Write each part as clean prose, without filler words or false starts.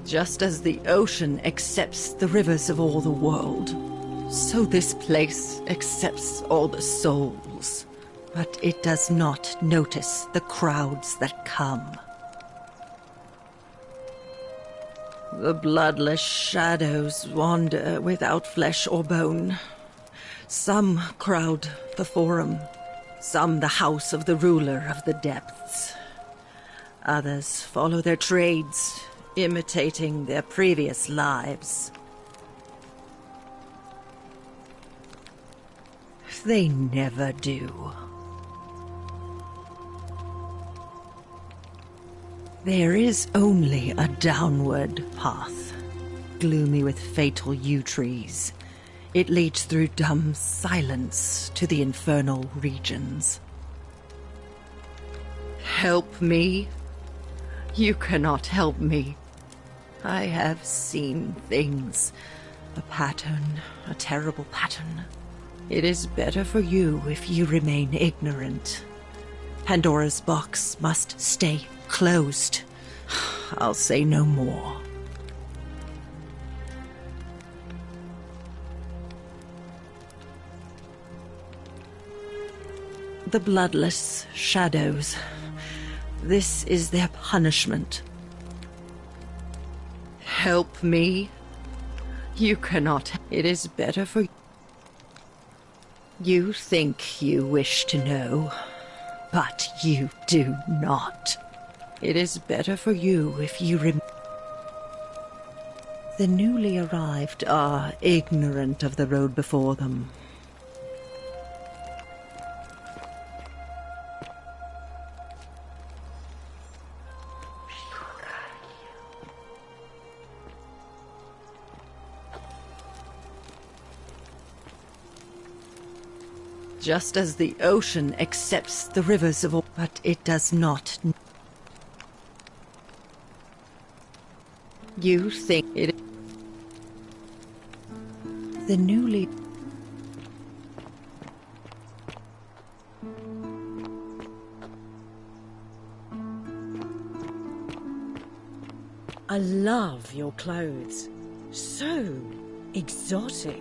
Just as the ocean accepts the rivers of all the world, so this place accepts all the souls. But it does not notice the crowds that come. The bloodless shadows wander without flesh or bone. Some crowd the Forum, some the house of the ruler of the depths. Others follow their trades, imitating their previous lives. They never do. There is only a downward path, gloomy with fatal yew trees. It leads through dumb silence to the infernal regions. Help me? You cannot help me. I have seen things. A pattern, a terrible pattern. It is better for you if you remain ignorant. Pandora's box must stay closed. I'll say no more. The bloodless shadows. This is their punishment. Help me? You cannot. It is better for you. You think you wish to know, but you do not. It is better for you if you The newly arrived are ignorant of the road before them. Just as the ocean accepts the rivers of all, but it does not. You think it. The newly. I love your clothes. So exotic.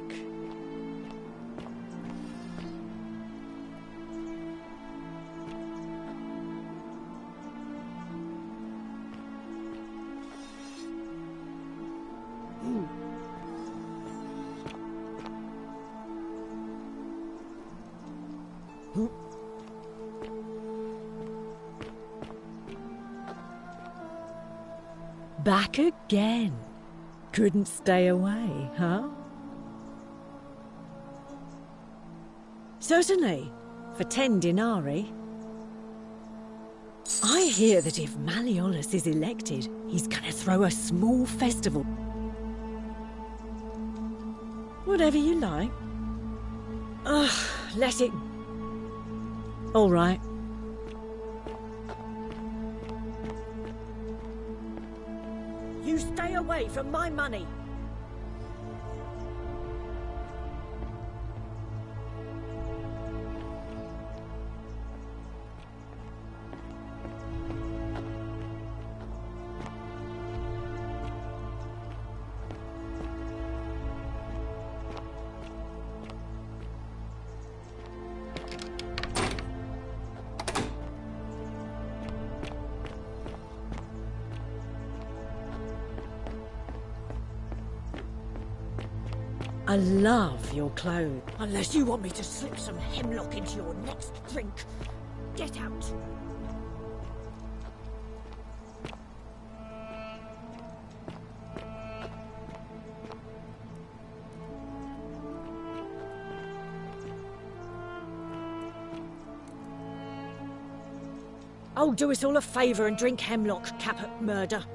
Back again. Couldn't stay away, huh? Certainly, for 10 denarii. I hear that if Malleolus is elected, he's gonna throw a small festival. Whatever you like. Ugh, let it... All right. You stay away from my money. I love your clothes. Unless you want me to slip some hemlock into your next drink. Get out. Oh, do us all a favour and drink hemlock, Caput Murder.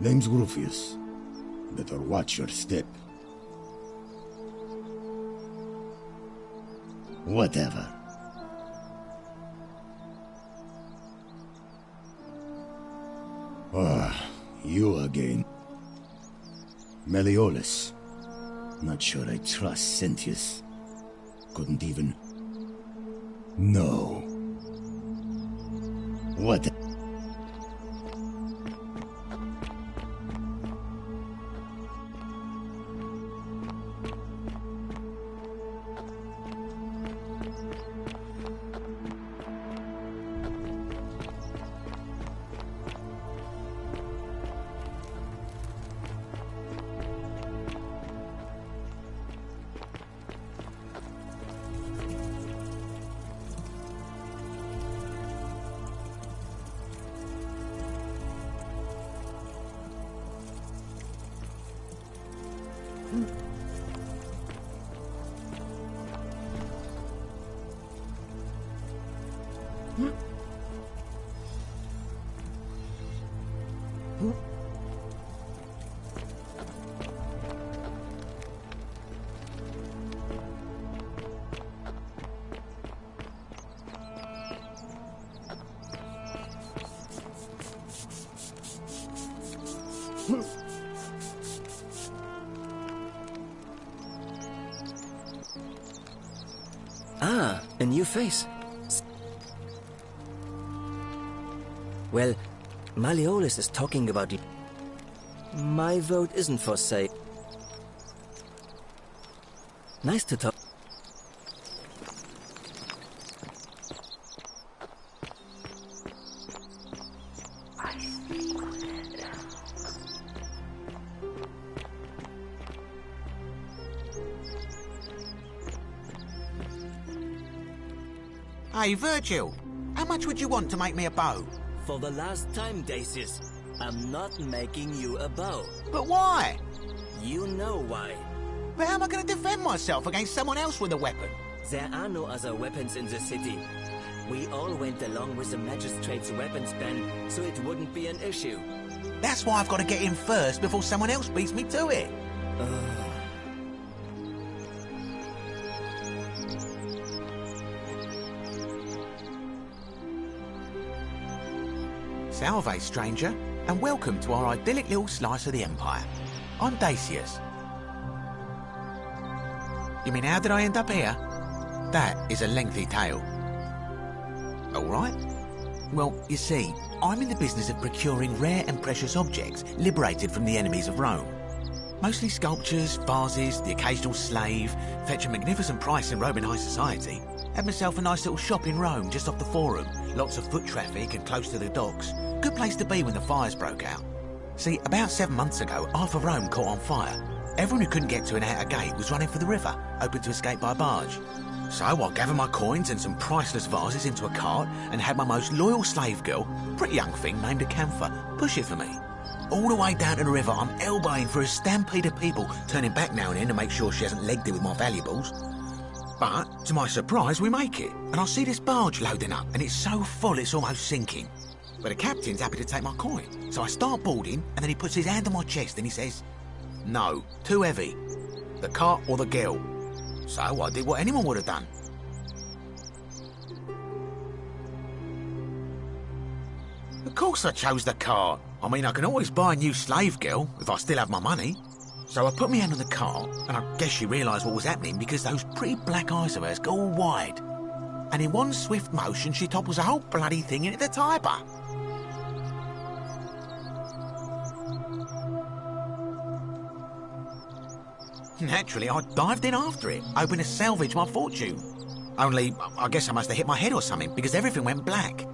Name's Rufius. Better watch your step. Whatever. Ah, you again. Meliodas. Not sure I trust Sentius. Couldn't even... No. What? Ah, a new face. Well, Malleolus is talking about it. My vote isn't for sale. Nice to talk. Hey, Virgil, how much would you want to make me a bow? For the last time, Dacius, I'm not making you a bow. But why? You know why. But how am I going to defend myself against someone else with a weapon? There are no other weapons in the city. We all went along with the magistrate's weapons ban, so it wouldn't be an issue. That's why I've got to get in first before someone else beats me to it. Salve, stranger, and welcome to our idyllic little slice of the Empire. I'm Dacius. You mean, how did I end up here? That is a lengthy tale. All right. Well, you see, I'm in the business of procuring rare and precious objects liberated from the enemies of Rome. Mostly sculptures, vases, the occasional slave, fetch a magnificent price in Roman high society. Had myself a nice little shop in Rome just off the Forum. Lots of foot traffic and close to the docks. Good place to be when the fires broke out. See, about 7 months ago, half of Rome caught on fire. Everyone who couldn't get to an outer gate was running for the river, hoping to escape by barge. So I gathered my coins and some priceless vases into a cart and had my most loyal slave girl, pretty young thing named Acantha, push it for me. All the way down to the river, I'm elbowing through a stampede of people, turning back now and then to make sure she hasn't legged it with my valuables. But, to my surprise, we make it, and I see this barge loading up, and it's so full it's almost sinking. But the captain's happy to take my coin, so I start boarding, and then he puts his hand on my chest and he says, "No, too heavy. The cart or the girl." So I did what anyone would have done. Of course I chose the cart. I mean, I can always buy a new slave girl if I still have my money. So I put my hand on the cart, and I guess she realised what was happening because those pretty black eyes of hers go all wide. And in one swift motion, she topples the whole bloody thing into the Tiber. Naturally, I dived in after it, hoping to salvage my fortune. Only, I guess I must have hit my head or something, because everything went black.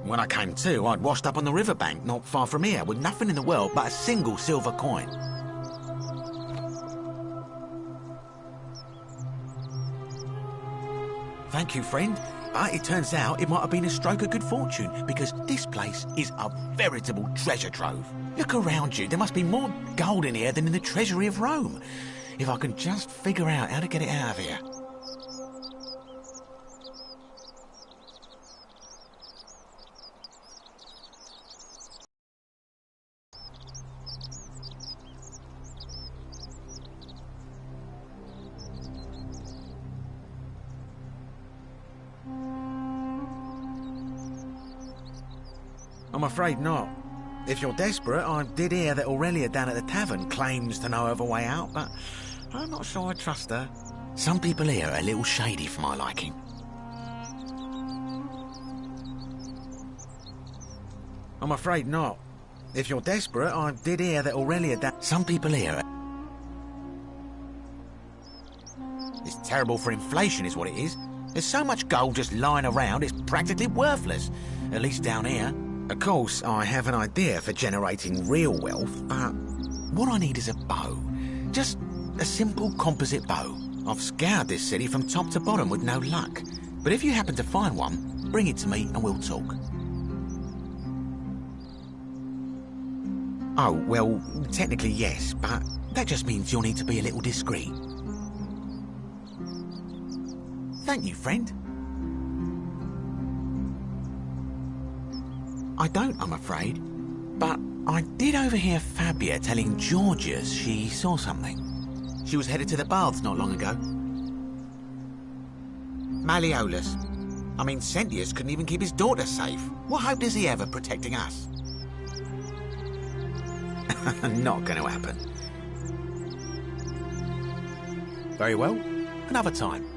When I came to, I'd washed up on the riverbank, not far from here, with nothing in the world but a single silver coin. Thank you, friend. But it turns out it might have been a stroke of good fortune, because this place is a veritable treasure trove. Look around you, there must be more gold in here than in the treasury of Rome. If I can just figure out how to get it out of here. I'm afraid not. If you're desperate, I did hear that Aurelia down at the tavern claims to know of a way out, but I'm not sure I trust her. Some people here are a little shady for my liking. I'm afraid not. If you're desperate, I did hear that Aurelia down... Some people here are... It's terrible for inflation is what it is. There's so much gold just lying around, it's practically worthless. At least down here. Of course, I have an idea for generating real wealth, but what I need is a bow. Just a simple composite bow. I've scoured this city from top to bottom with no luck. But if you happen to find one, bring it to me and we'll talk. Oh, well, technically yes, but that just means you'll need to be a little discreet. Thank you, friend. I don't, I'm afraid. But I did overhear Fabia telling Georgius she saw something. She was headed to the baths not long ago. Malleolus. I mean, Sentius couldn't even keep his daughter safe. What hope does he have of protecting us? Not going to happen. Very well. Another time.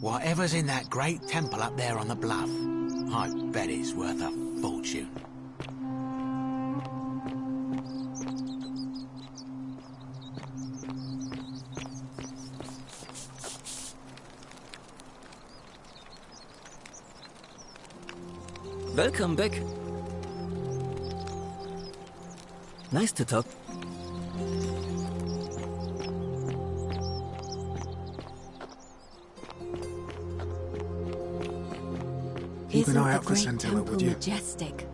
Whatever's in that great temple up there on the bluff, I bet it's worth a fortune. Welcome back. Nice to talk. Keep an eye out for Scintilla, would you? Majestic.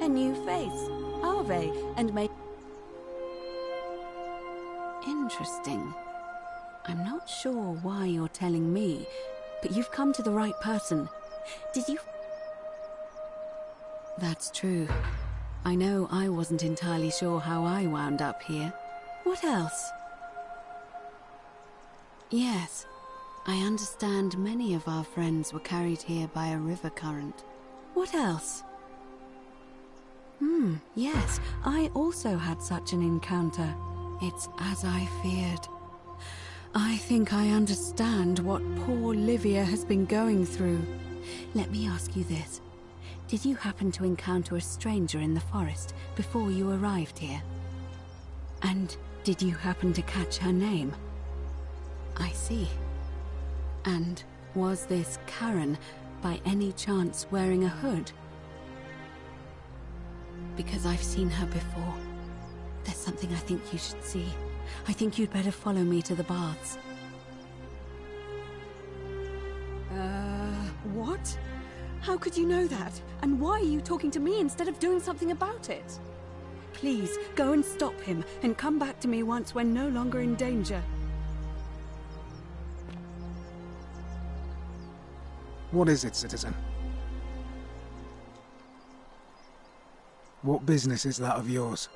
A new face, are they? And may... Interesting. I'm not sure why you're telling me, but you've come to the right person. Did you... That's true. I know I wasn't entirely sure how I wound up here. What else? Yes. I understand many of our friends were carried here by a river current. What else? Yes, I also had such an encounter. It's as I feared. I think I understand what poor Livia has been going through. Let me ask you this. Did you happen to encounter a stranger in the forest before you arrived here? And did you happen to catch her name? I see. And was this Karen, by any chance, wearing a hood? Because I've seen her before. There's something I think you should see. I think you'd better follow me to the baths. What? How could you know that? And why are you talking to me instead of doing something about it? Please, go and stop him, and come back to me once we're no longer in danger. What is it, citizen? What business is that of yours?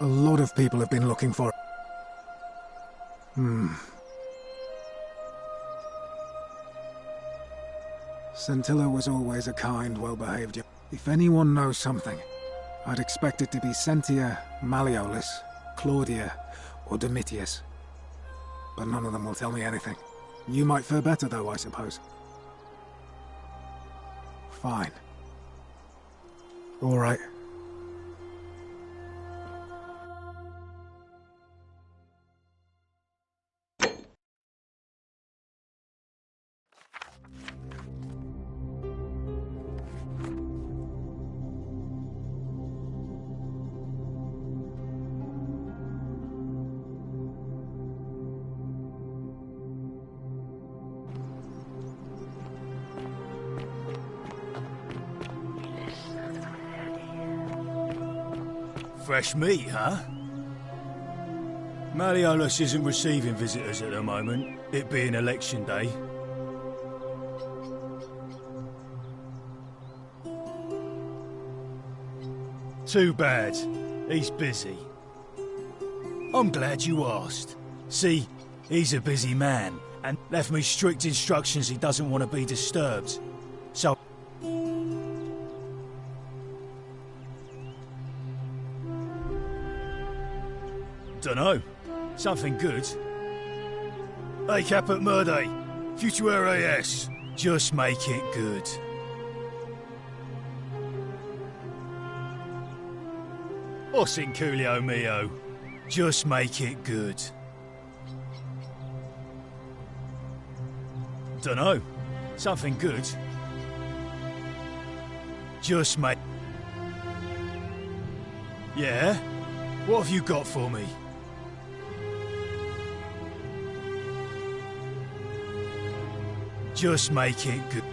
A lot of people have been looking for it. Scintilla was always a kind, well-behaved young... If anyone knows something, I'd expect it to be Sentia, Malleolus, Claudia, or Domitius. But none of them will tell me anything. You might fare better, though, I suppose. Fine. All right. Fresh meat, huh? Malleolus isn't receiving visitors at the moment, it being election day. Too bad. He's busy. I'm glad you asked. See, he's a busy man, and left me strict instructions he doesn't want to be disturbed. So... Dunno. Something good. Hey, Caput Murde. Futuere es. Just make it good. Osinculio mio. Just make it good. Dunno. Something good. Just make... Yeah? What have you got for me? Just make it good.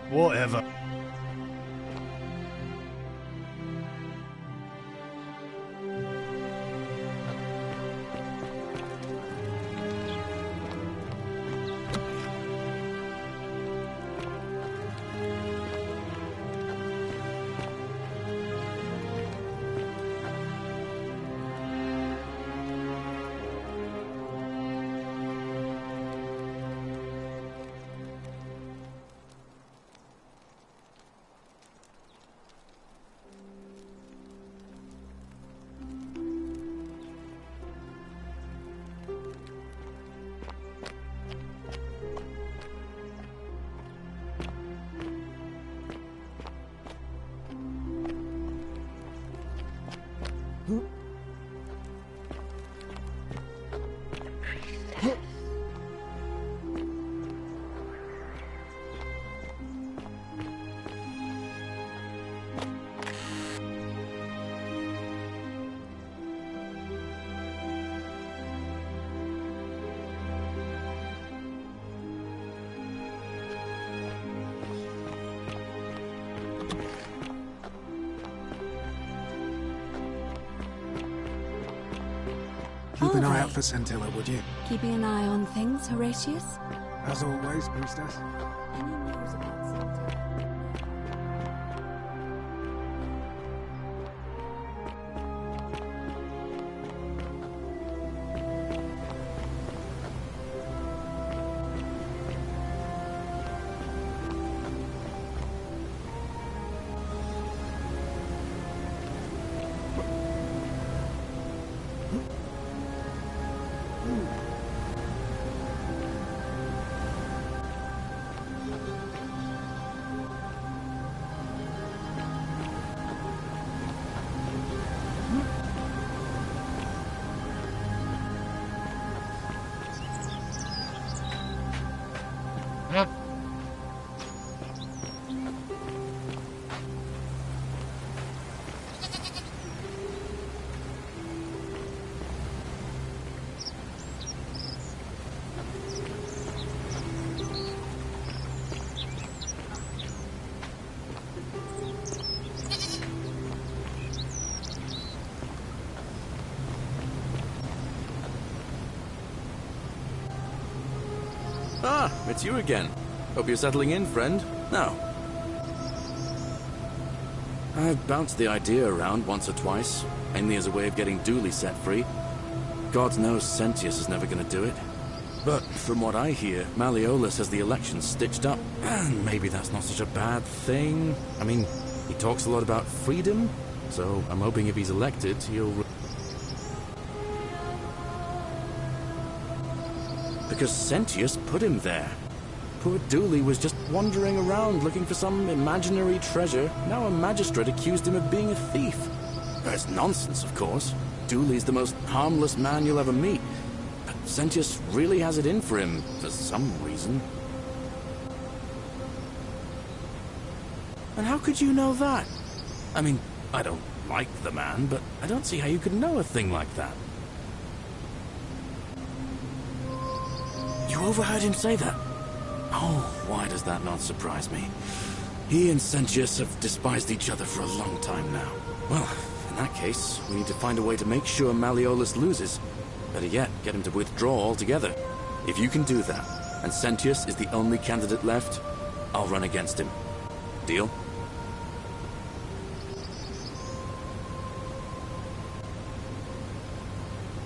Whatever. Keep an eye out for Scintilla, would you? Keeping an eye on things, Horatius? As always, priestess. Any news about Scintilla? Ah, it's you again. Hope you're settling in, friend. Now, I've bounced the idea around once or twice, mainly as a way of getting Dooley set free. God knows Sentius is never going to do it. But from what I hear, Malleolus has the election stitched up, and maybe that's not such a bad thing. I mean, he talks a lot about freedom, so I'm hoping if he's elected, he'll... Because Sentius put him there. Poor Dooley was just wandering around looking for some imaginary treasure. Now a magistrate accused him of being a thief. That's nonsense, of course. Dooley's the most harmless man you'll ever meet. But Sentius really has it in for him, for some reason. And how could you know that? I mean, I don't like the man, but I don't see how you could know a thing like that. You overheard him say that? Oh, why does that not surprise me? He and Sentius have despised each other for a long time now. Well, in that case, we need to find a way to make sure Malleolus loses. Better yet, get him to withdraw altogether. If you can do that, and Sentius is the only candidate left, I'll run against him. Deal?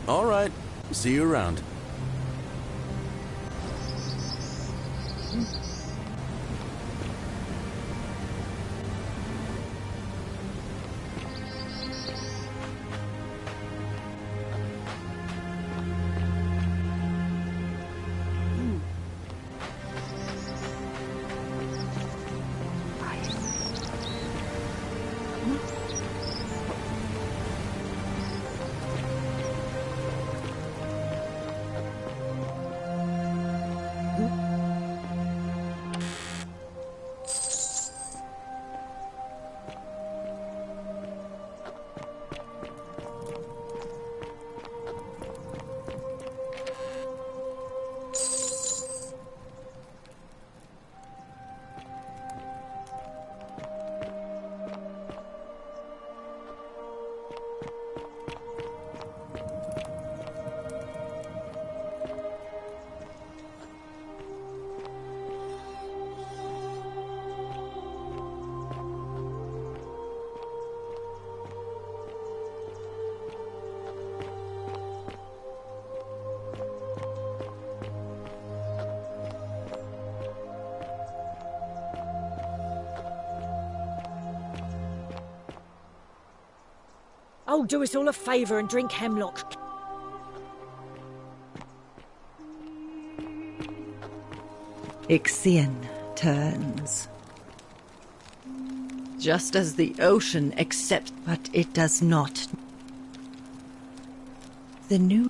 All right. See you around. Oh, do us all a favour and drink hemlock. Ixion turns. Just as the ocean accepts, but it does not. The new...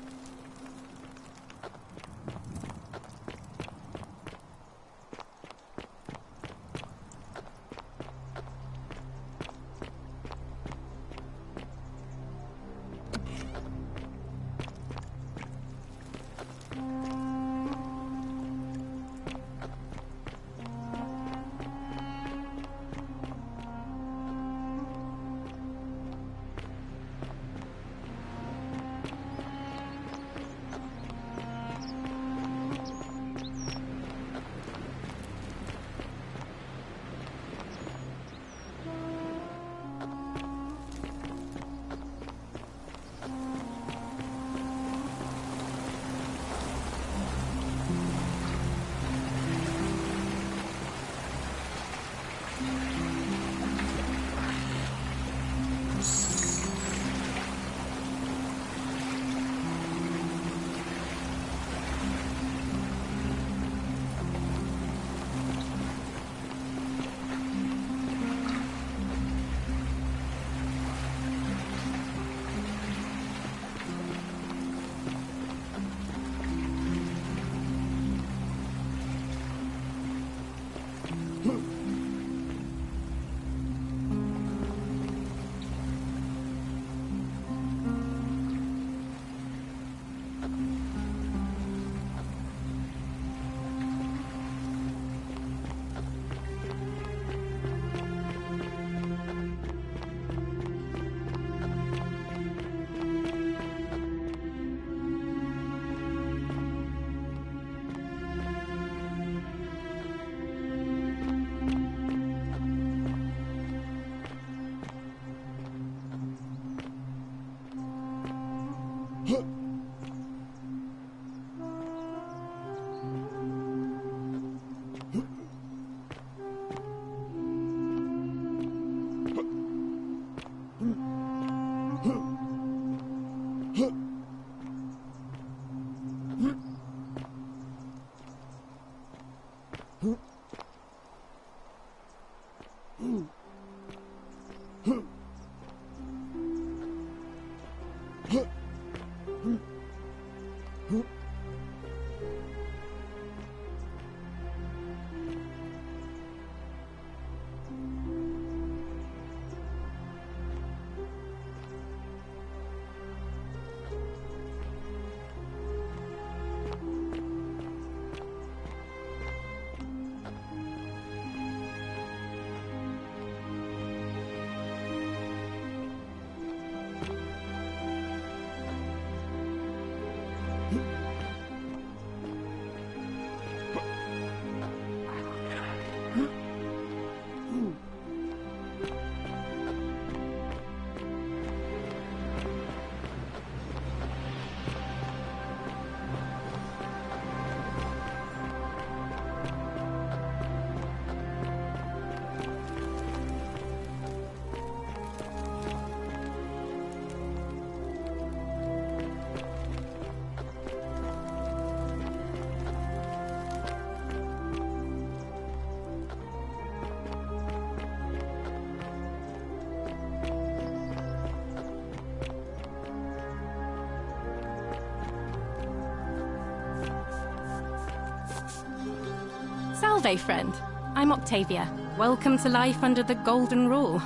Salve, friend. I'm Octavia. Welcome to life under the Golden Rule.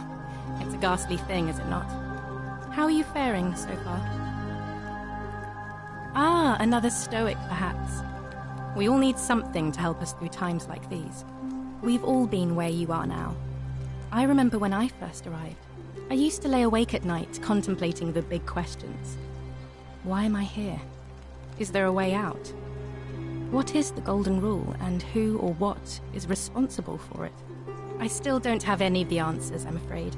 It's a ghastly thing, is it not? How are you faring so far? Ah, another stoic, perhaps. We all need something to help us through times like these. We've all been where you are now. I remember when I first arrived. I used to lay awake at night contemplating the big questions. Why am I here? Is there a way out? What is the Golden Rule, and who or what is responsible for it? I still don't have any of the answers, I'm afraid.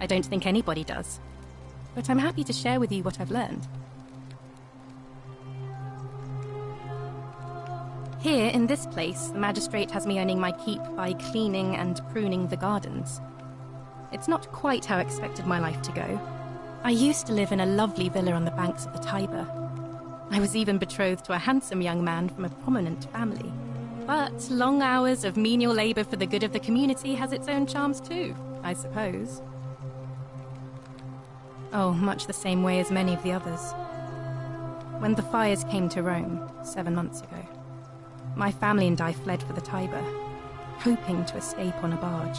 I don't think anybody does. But I'm happy to share with you what I've learned. Here, in this place, the magistrate has me earning my keep by cleaning and pruning the gardens. It's not quite how I expected my life to go. I used to live in a lovely villa on the banks of the Tiber. I was even betrothed to a handsome young man from a prominent family. But long hours of menial labor for the good of the community has its own charms too, I suppose. Oh, much the same way as many of the others. When the fires came to Rome 7 months ago, my family and I fled for the Tiber, hoping to escape on a barge.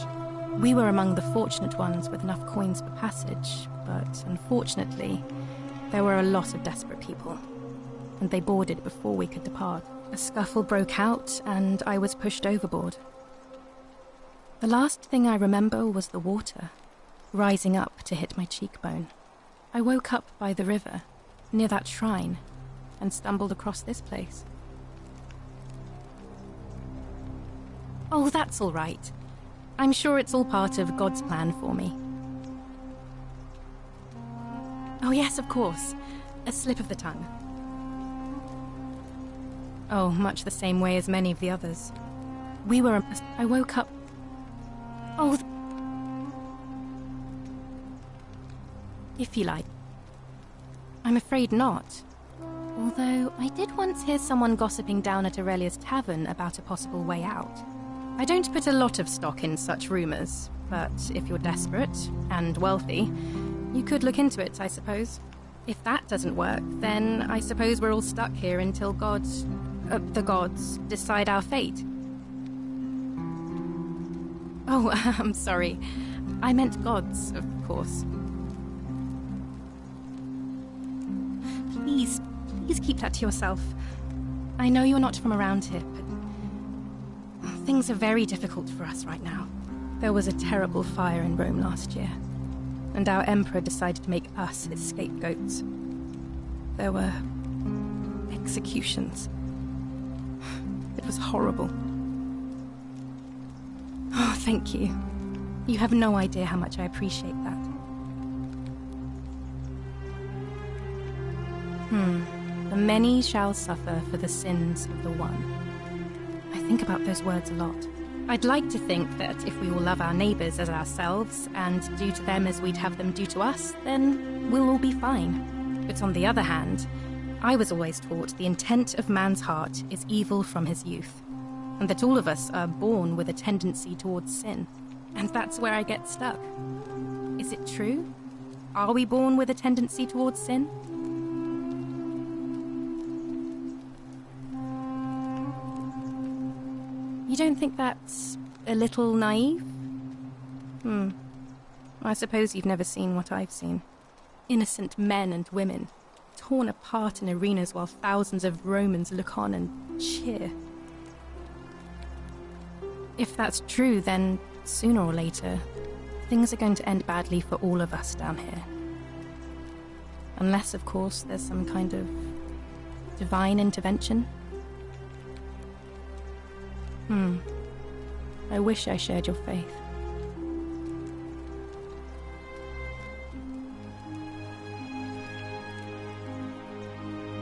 We were among the fortunate ones with enough coins for passage, but unfortunately, there were a lot of desperate people, and they boarded before we could depart. A scuffle broke out, and I was pushed overboard. The last thing I remember was the water, rising up to hit my cheekbone. I woke up by the river, near that shrine, and stumbled across this place. Oh, that's all right. I'm sure it's all part of God's plan for me. Oh yes, of course. A slip of the tongue. Oh, much the same way as many of the others. I woke up... Oh... If you like. I'm afraid not. Although, I did once hear someone gossiping down at Aurelia's tavern about a possible way out. I don't put a lot of stock in such rumors, but if you're desperate and wealthy, you could look into it, I suppose. If that doesn't work, then I suppose we're all stuck here until the gods decide our fate. Oh, I'm sorry. I meant gods, of course. Please keep that to yourself. I know you're not from around here, but things are very difficult for us right now. There was a terrible fire in Rome last year, and our emperor decided to make us his scapegoats. There were executions. It was horrible. Oh, thank you. You have no idea how much I appreciate that. The many shall suffer for the sins of the one. I think about those words a lot. I'd like to think that if we all love our neighbours as ourselves and do to them as we'd have them do to us, then we'll all be fine. But on the other hand, I was always taught the intent of man's heart is evil from his youth, and that all of us are born with a tendency towards sin. And that's where I get stuck. Is it true? Are we born with a tendency towards sin? You don't think that's a little naive? I suppose you've never seen what I've seen. Innocent men and women, torn apart in arenas while thousands of Romans look on and cheer. If that's true, then sooner or later, things are going to end badly for all of us down here. Unless, of course, there's some kind of divine intervention. I wish I shared your faith.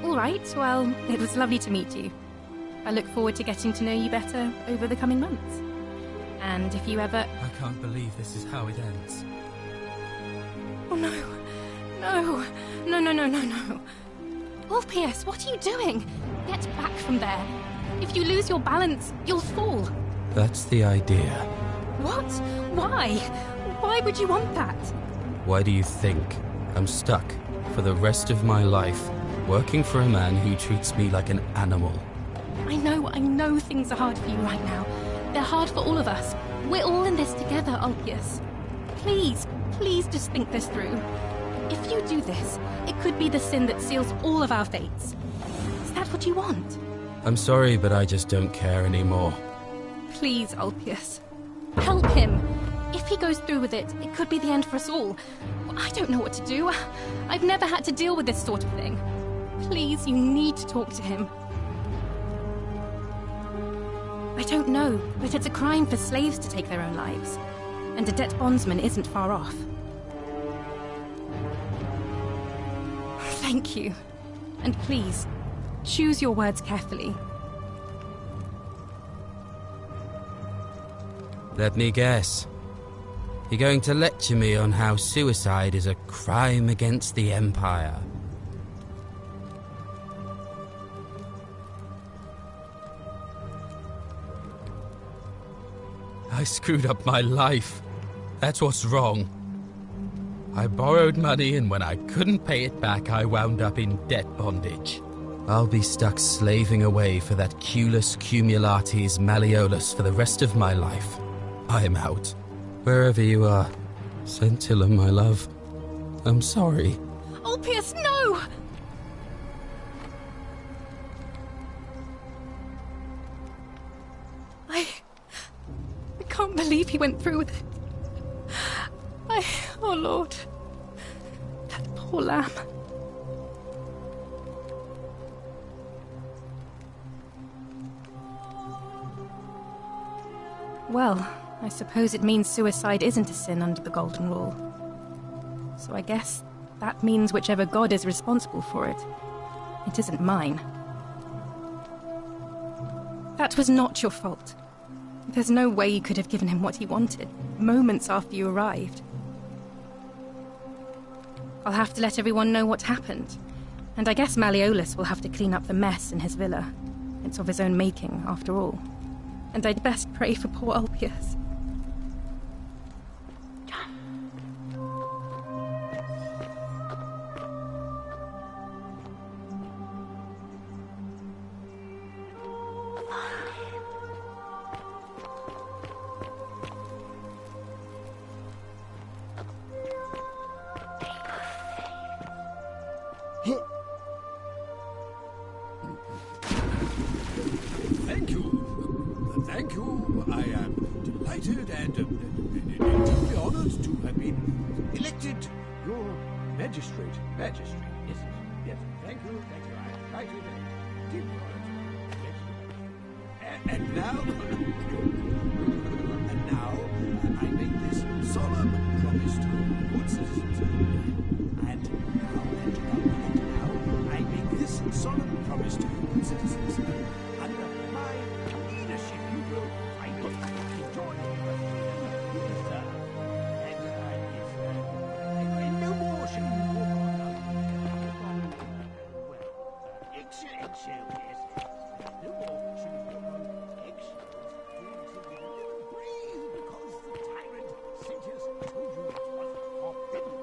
All right, well, it was lovely to meet you. I look forward to getting to know you better over the coming months. And if you ever... I can't believe this is how it ends. Oh no. No. Ulpius, what are you doing? Get back from there. If you lose your balance, you'll fall. That's the idea. What? Why? Why would you want that? Why do you think I'm stuck for the rest of my life working for a man who treats me like an animal? I know things are hard for you right now, They're hard for all of us. We're all in this together, Ulpius. Please, please just think this through. If you do this, it could be the sin that seals all of our fates. Is that what you want? I'm sorry, but I just don't care anymore. Please, Ulpius. Help him. If he goes through with it, it could be the end for us all. I don't know what to do. I've never had to deal with this sort of thing. Please, you need to talk to him. I don't know, but it's a crime for slaves to take their own lives. And a debt bondsman isn't far off. Thank you. And please, choose your words carefully. Let me guess. You're going to lecture me on how suicide is a crime against the Empire. I screwed up my life. That's what's wrong. I borrowed money, and when I couldn't pay it back, I wound up in debt bondage. I'll be stuck slaving away for that Culus Cumulatis Malleolus for the rest of my life. I'm out. Wherever you are, Scintilla, my love, I'm sorry. Ulpius, no! I can't believe he went through with it. Oh Lord, that poor lamb. Well, I suppose it means suicide isn't a sin under the Golden Rule. So I guess that means whichever god is responsible for it, it isn't mine. That was not your fault. There's no way you could have given him what he wanted, moments after you arrived. I'll have to let everyone know what happened, and I guess Malleolus will have to clean up the mess in his villa. It's of his own making, after all. And I'd best pray for poor Ulpius. Thank you. Thank you. I am delighted and deeply honored to have been elected your magistrate. Magistrate, yes. Yes. Thank you. Thank you. I am delighted and deeply honored. Yes. And now, I make this solemn promise to good citizens. And now, I make this solemn promise to good citizens. Under my leadership, you will finally enjoy the freedom you deserve. And no more shall you walk on, eggshell, yes. No more shall you walk on eggshells. You breathe because the tyrant Sentius told you it was forbidden.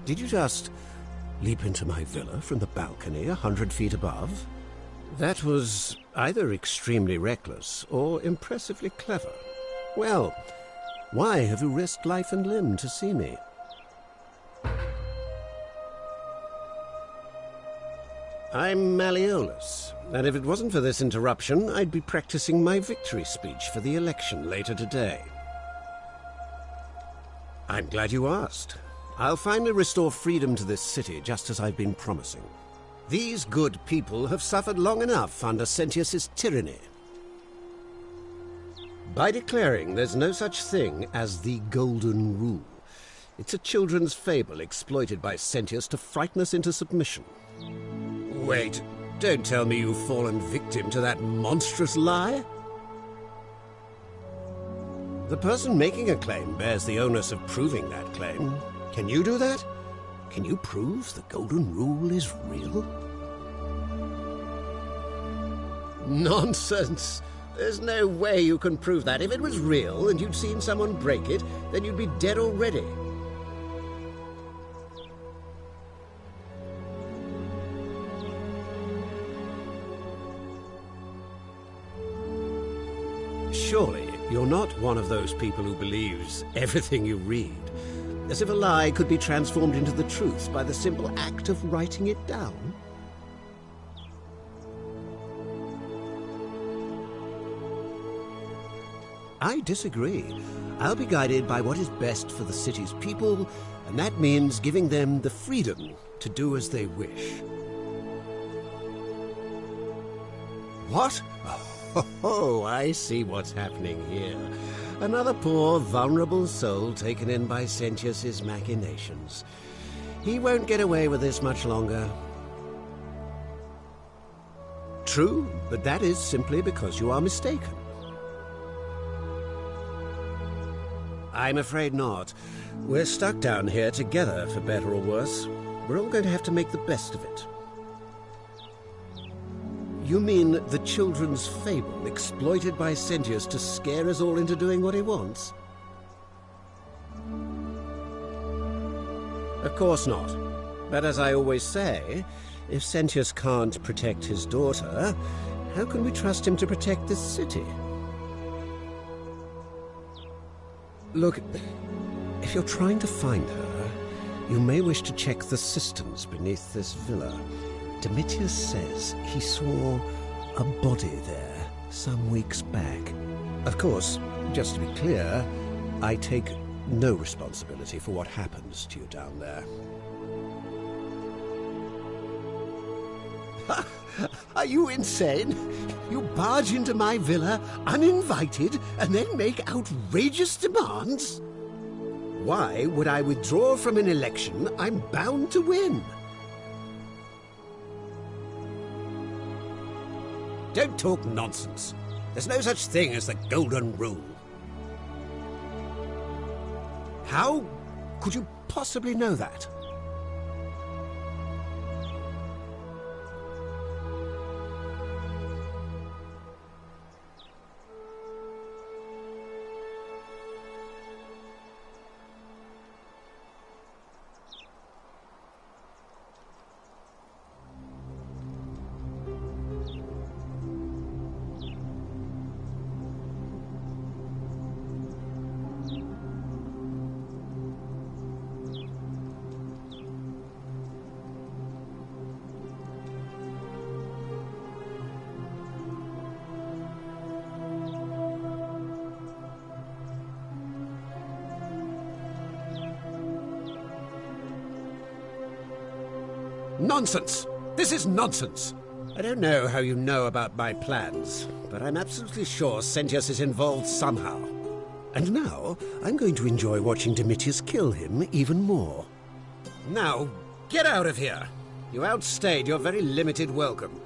Did you just leap into my villa from the balcony 100 feet above? That was either extremely reckless or impressively clever. Well, why have you risked life and limb to see me? I'm Malleolus, and if it wasn't for this interruption, I'd be practicing my victory speech for the election later today. I'm glad you asked. I'll finally restore freedom to this city, just as I've been promising. These good people have suffered long enough under Sentius's tyranny. By declaring there's no such thing as the Golden Rule, it's a children's fable exploited by Sentius to frighten us into submission. Wait, don't tell me you've fallen victim to that monstrous lie? The person making a claim bears the onus of proving that claim. Can you do that? Can you prove the Golden Rule is real? Nonsense! There's no way you can prove that. If it was real and you'd seen someone break it, then you'd be dead already. Surely, you're not one of those people who believes everything you read. As if a lie could be transformed into the truth by the simple act of writing it down? I disagree. I'll be guided by what is best for the city's people, and that means giving them the freedom to do as they wish. What? Oh, I see what's happening here. Another poor, vulnerable soul taken in by Sentius's machinations. He won't get away with this much longer. True, but that is simply because you are mistaken. I'm afraid not. We're stuck down here together, for better or worse. We're all going to have to make the best of it. You mean the children's fable exploited by Sentius to scare us all into doing what he wants? Of course not. But as I always say, if Sentius can't protect his daughter, how can we trust him to protect this city? Look, if you're trying to find her, you may wish to check the cisterns beneath this villa. Domitius says he saw a body there some weeks back. Of course, just to be clear, I take no responsibility for what happens to you down there. Are you insane? You barge into my villa uninvited and then make outrageous demands? Why would I withdraw from an election I'm bound to win? Don't talk nonsense. There's no such thing as the Golden Rule. How could you possibly know that? Nonsense! This is nonsense! I don't know how you know about my plans, but I'm absolutely sure Sentius is involved somehow. And now, I'm going to enjoy watching Domitius kill him even more. Now, get out of here! You outstayed your very limited welcome.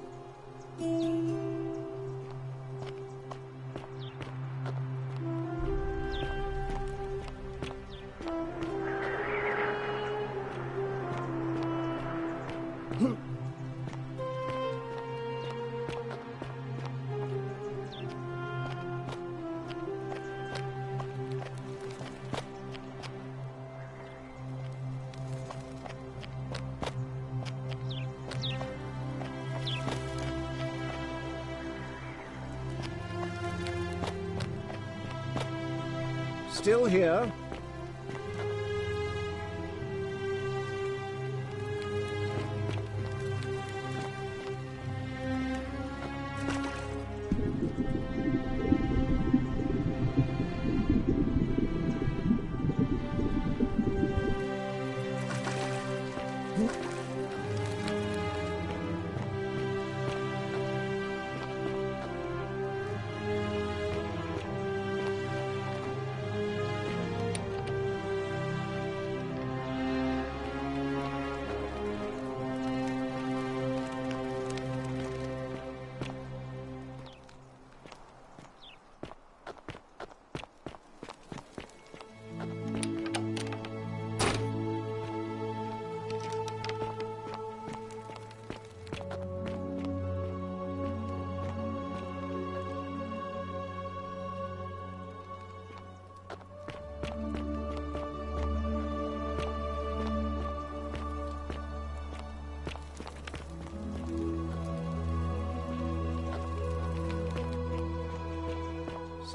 Still here.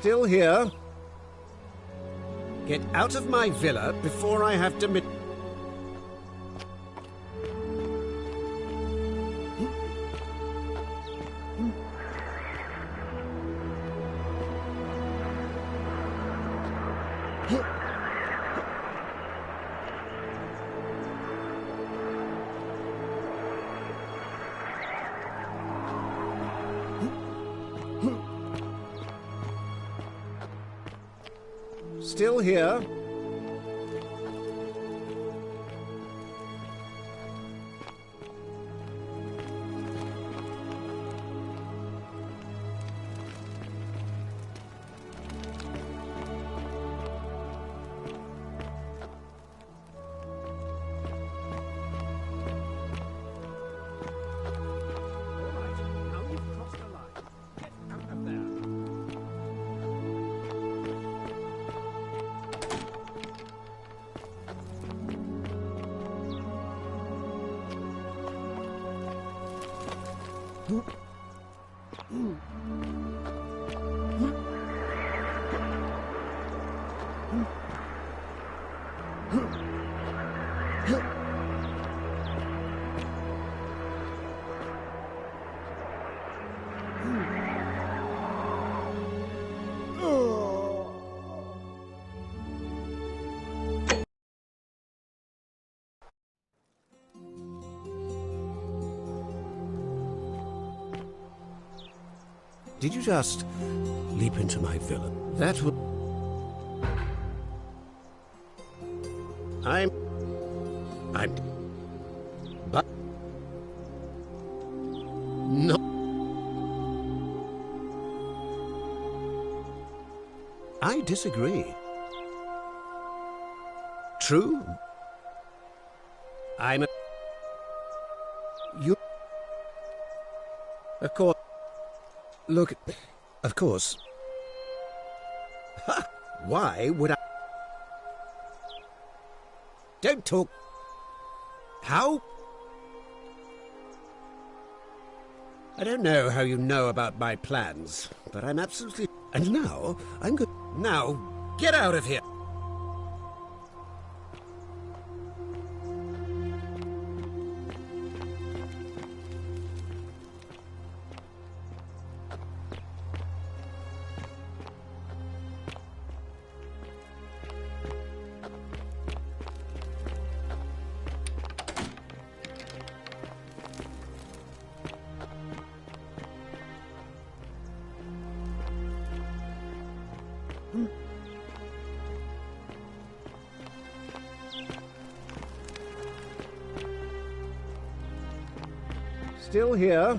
Still here. Get out of my villa before I have to Still here. Did you just leap into my villa? That would... I'm... But... No... I disagree. True. I'm a... You... Of course... Look, of course. Ha! Why would I... Don't talk... How? I don't know how you know about my plans, but I'm absolutely... And now, I'm good... Now, get out of here! Still here.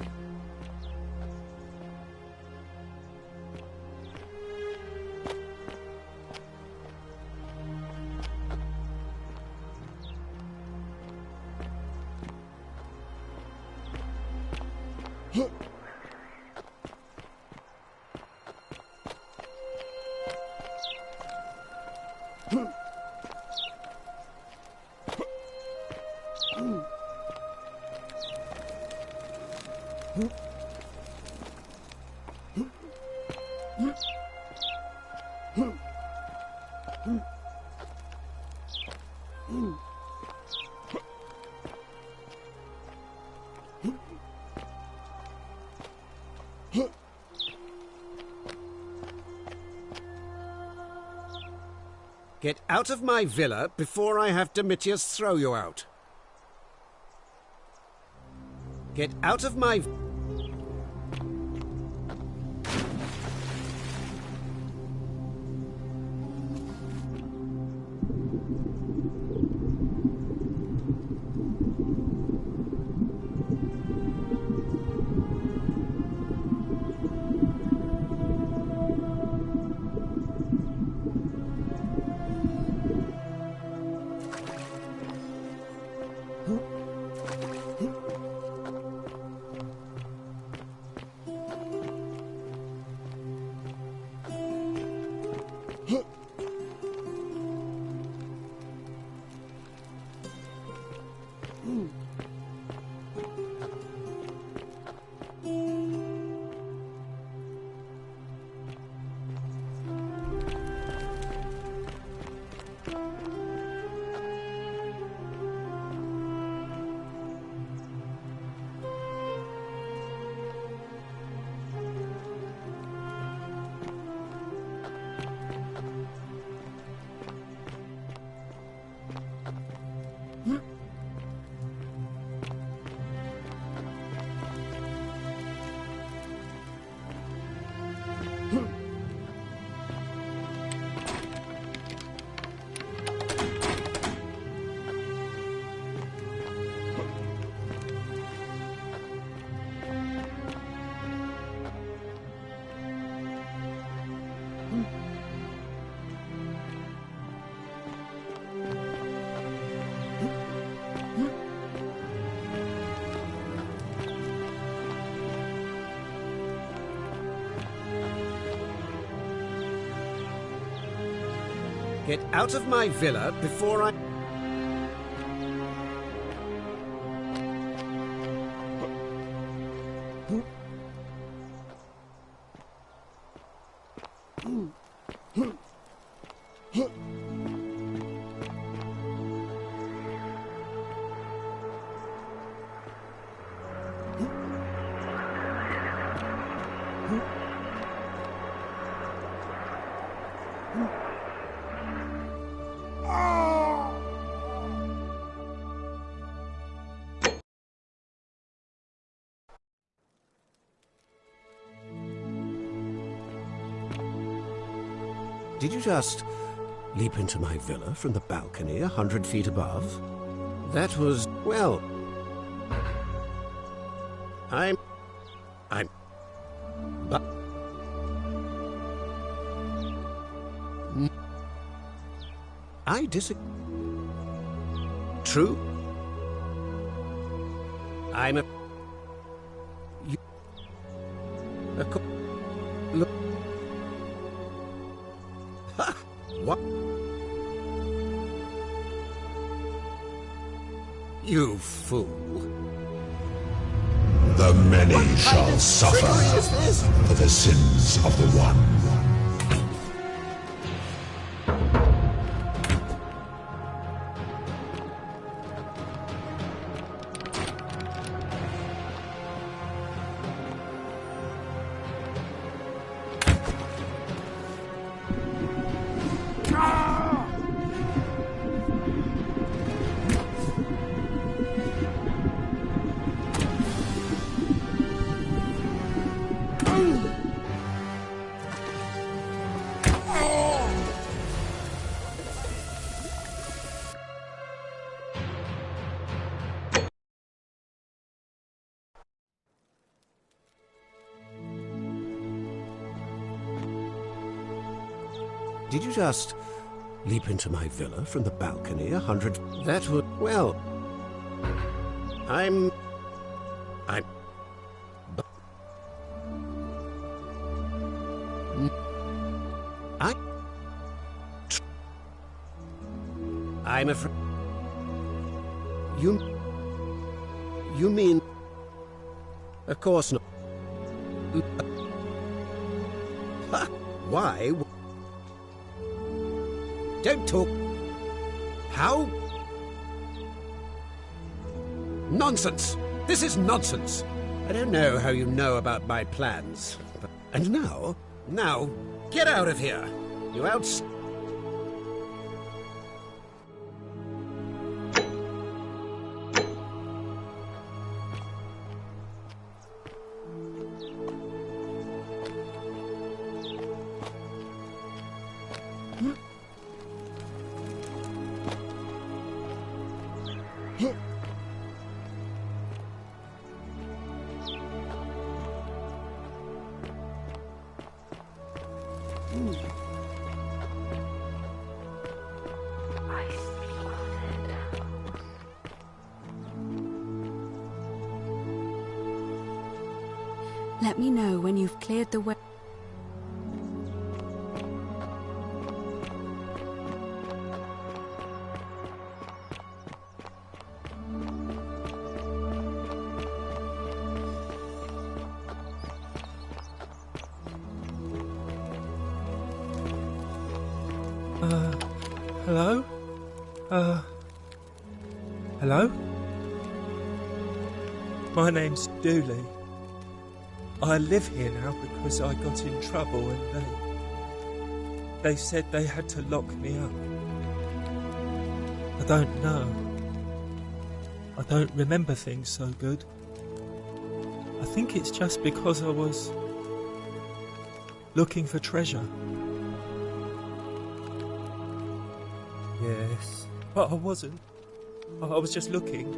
Get out of my villa before I have Domitius throw you out. Get out of my... Get out of my villa before I... Did you just leap into my villa from the balcony 100 feet above? That was, well... But... I disagree. True? I'm a... You... Look... Ha! What? You fool. The many shall suffer for the sins of the one. Did you just leap into my villa from the balcony 100... That would... Well... I'm... But... I'm afraid... You mean... Of course not. Why? Don't talk... How? Nonsense! This is nonsense! I don't know how you know about my plans. And now, get out of here! You outs... Let me know when you've cleared the way. Hello? Hello? My name's Dooley. I live here now because I got in trouble and they said they had to lock me up. I don't know. I don't remember things so good. I think it's just because I was looking for treasure. Yes, but I wasn't. I was just looking.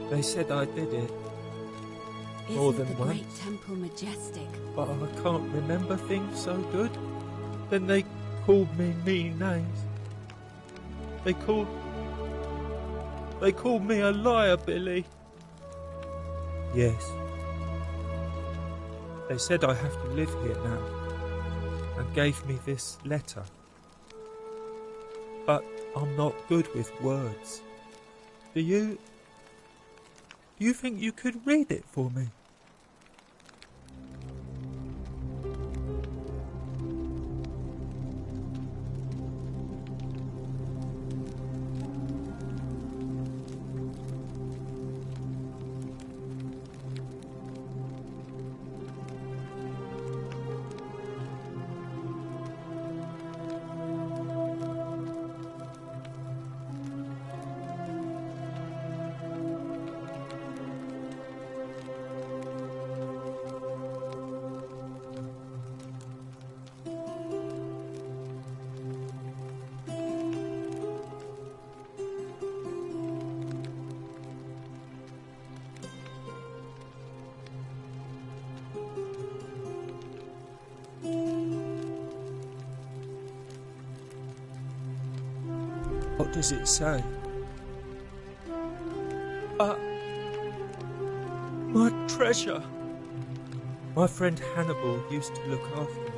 They said I did it. More than Isn't the once. Great Temple majestic? But I can't remember things so good. Then they called me mean names. They called me a liar, Billy. Yes. They said I have to live here now, and gave me this letter. But I'm not good with words. Do you think you could read it for me? What does it say? My treasure! My friend Hannibal used to look after me.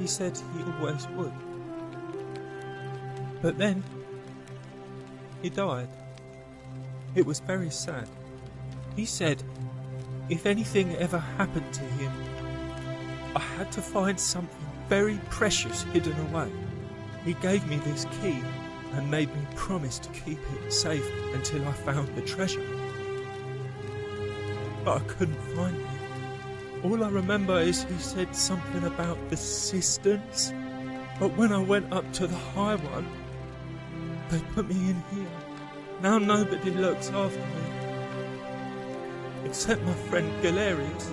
He said he always would. But then, he died. It was very sad. He said if anything ever happened to him, I had to find something very precious hidden away. He gave me this key and made me promise to keep it safe until I found the treasure. But I couldn't find it. All I remember is he said something about the cisterns. But when I went up to the high one, they put me in here. Now nobody looks after me. Except my friend Galerius.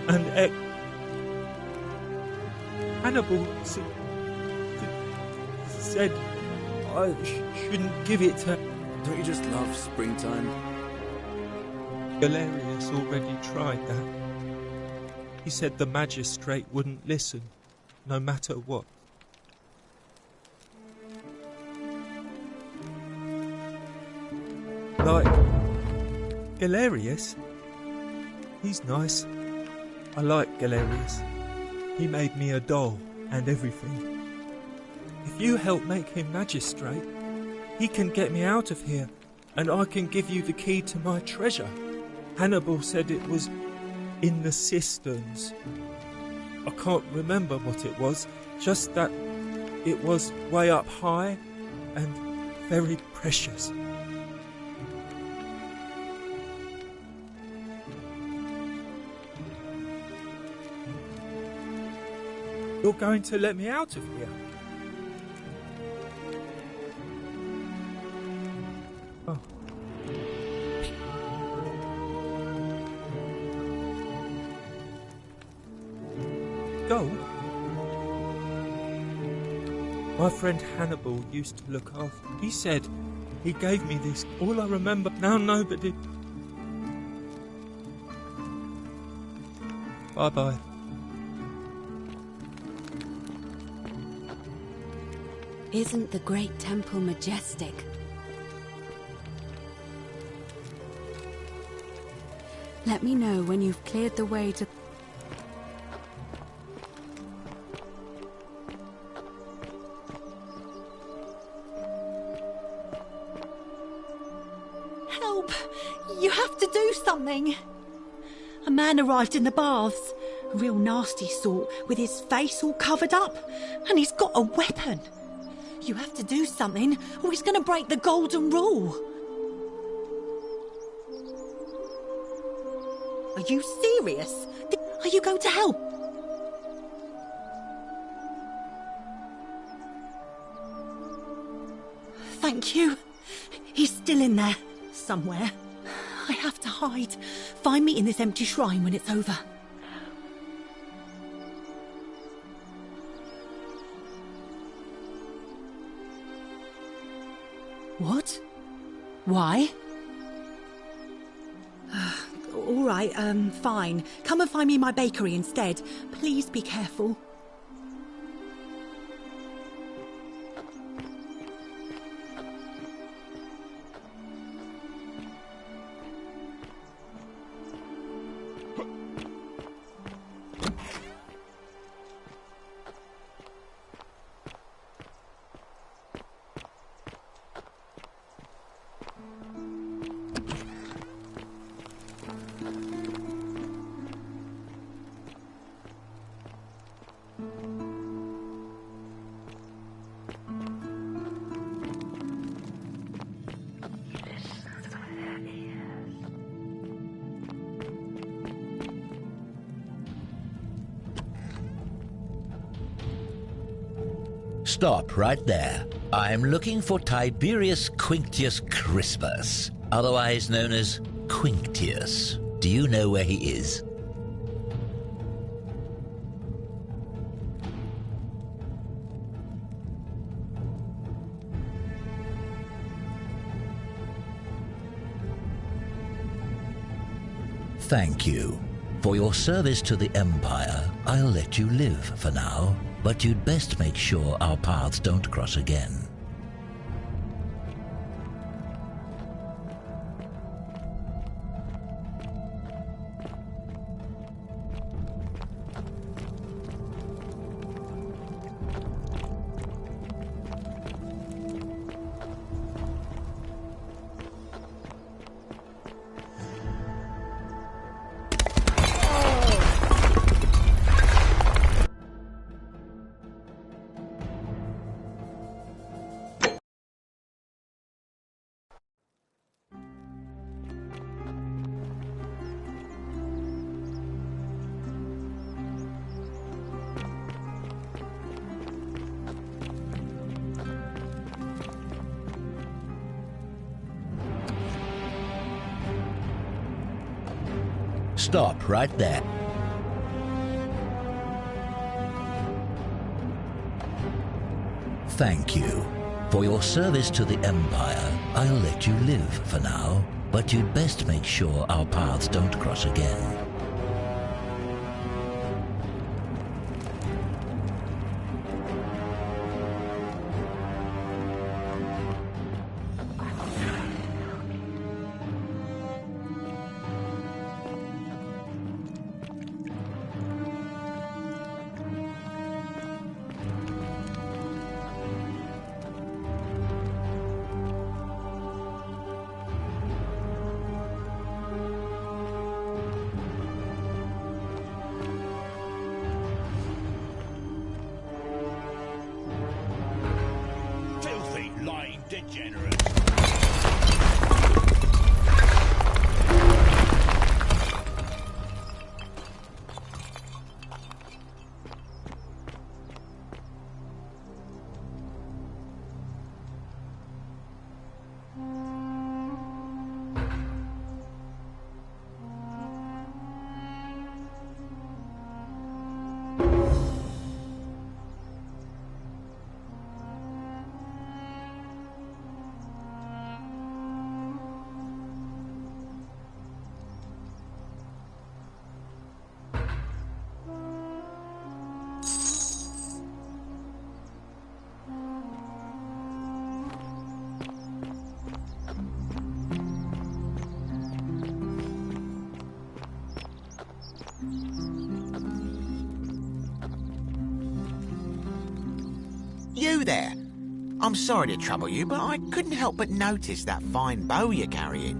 And Hannibal said I shouldn't give it to... Don't you just love springtime? Galerius already tried that. He said the magistrate wouldn't listen, no matter what. Like Galerius? He's nice. I like Galerius. He made me a doll and everything. If you help make him magistrate, he can get me out of here, and I can give you the key to my treasure. Hannibal said it was in the cisterns. I can't remember what it was, just that it was way up high and very precious. You're going to let me out of here? Oh. Gold? My friend Hannibal used to look after. He said he gave me this. All I remember now, nobody. Bye-bye. Isn't the great temple majestic? Let me know when you've cleared the way to... Help! You have to do something! A man arrived in the baths. A real nasty sort, with his face all covered up. And he's got a weapon. You have to do something, or he's going to break the golden rule. Are you serious? Are you going to help? Thank you. He's still in there, somewhere. I have to hide. Find me in this empty shrine when it's over. What? Why? All right, fine. Come and find me in my bakery instead. Please be careful. Stop right there. I'm looking for Tiberius Quinctius Crispus, otherwise known as Quinctius. Do you know where he is? Thank you. For your service to the Empire, I'll let you live for now. But you'd best make sure our paths don't cross again. Stop right there. Thank you. For your service to the Empire, I'll let you live for now, but you'd best make sure our paths don't cross again. You there! I'm sorry to trouble you, but I couldn't help but notice that fine bow you're carrying.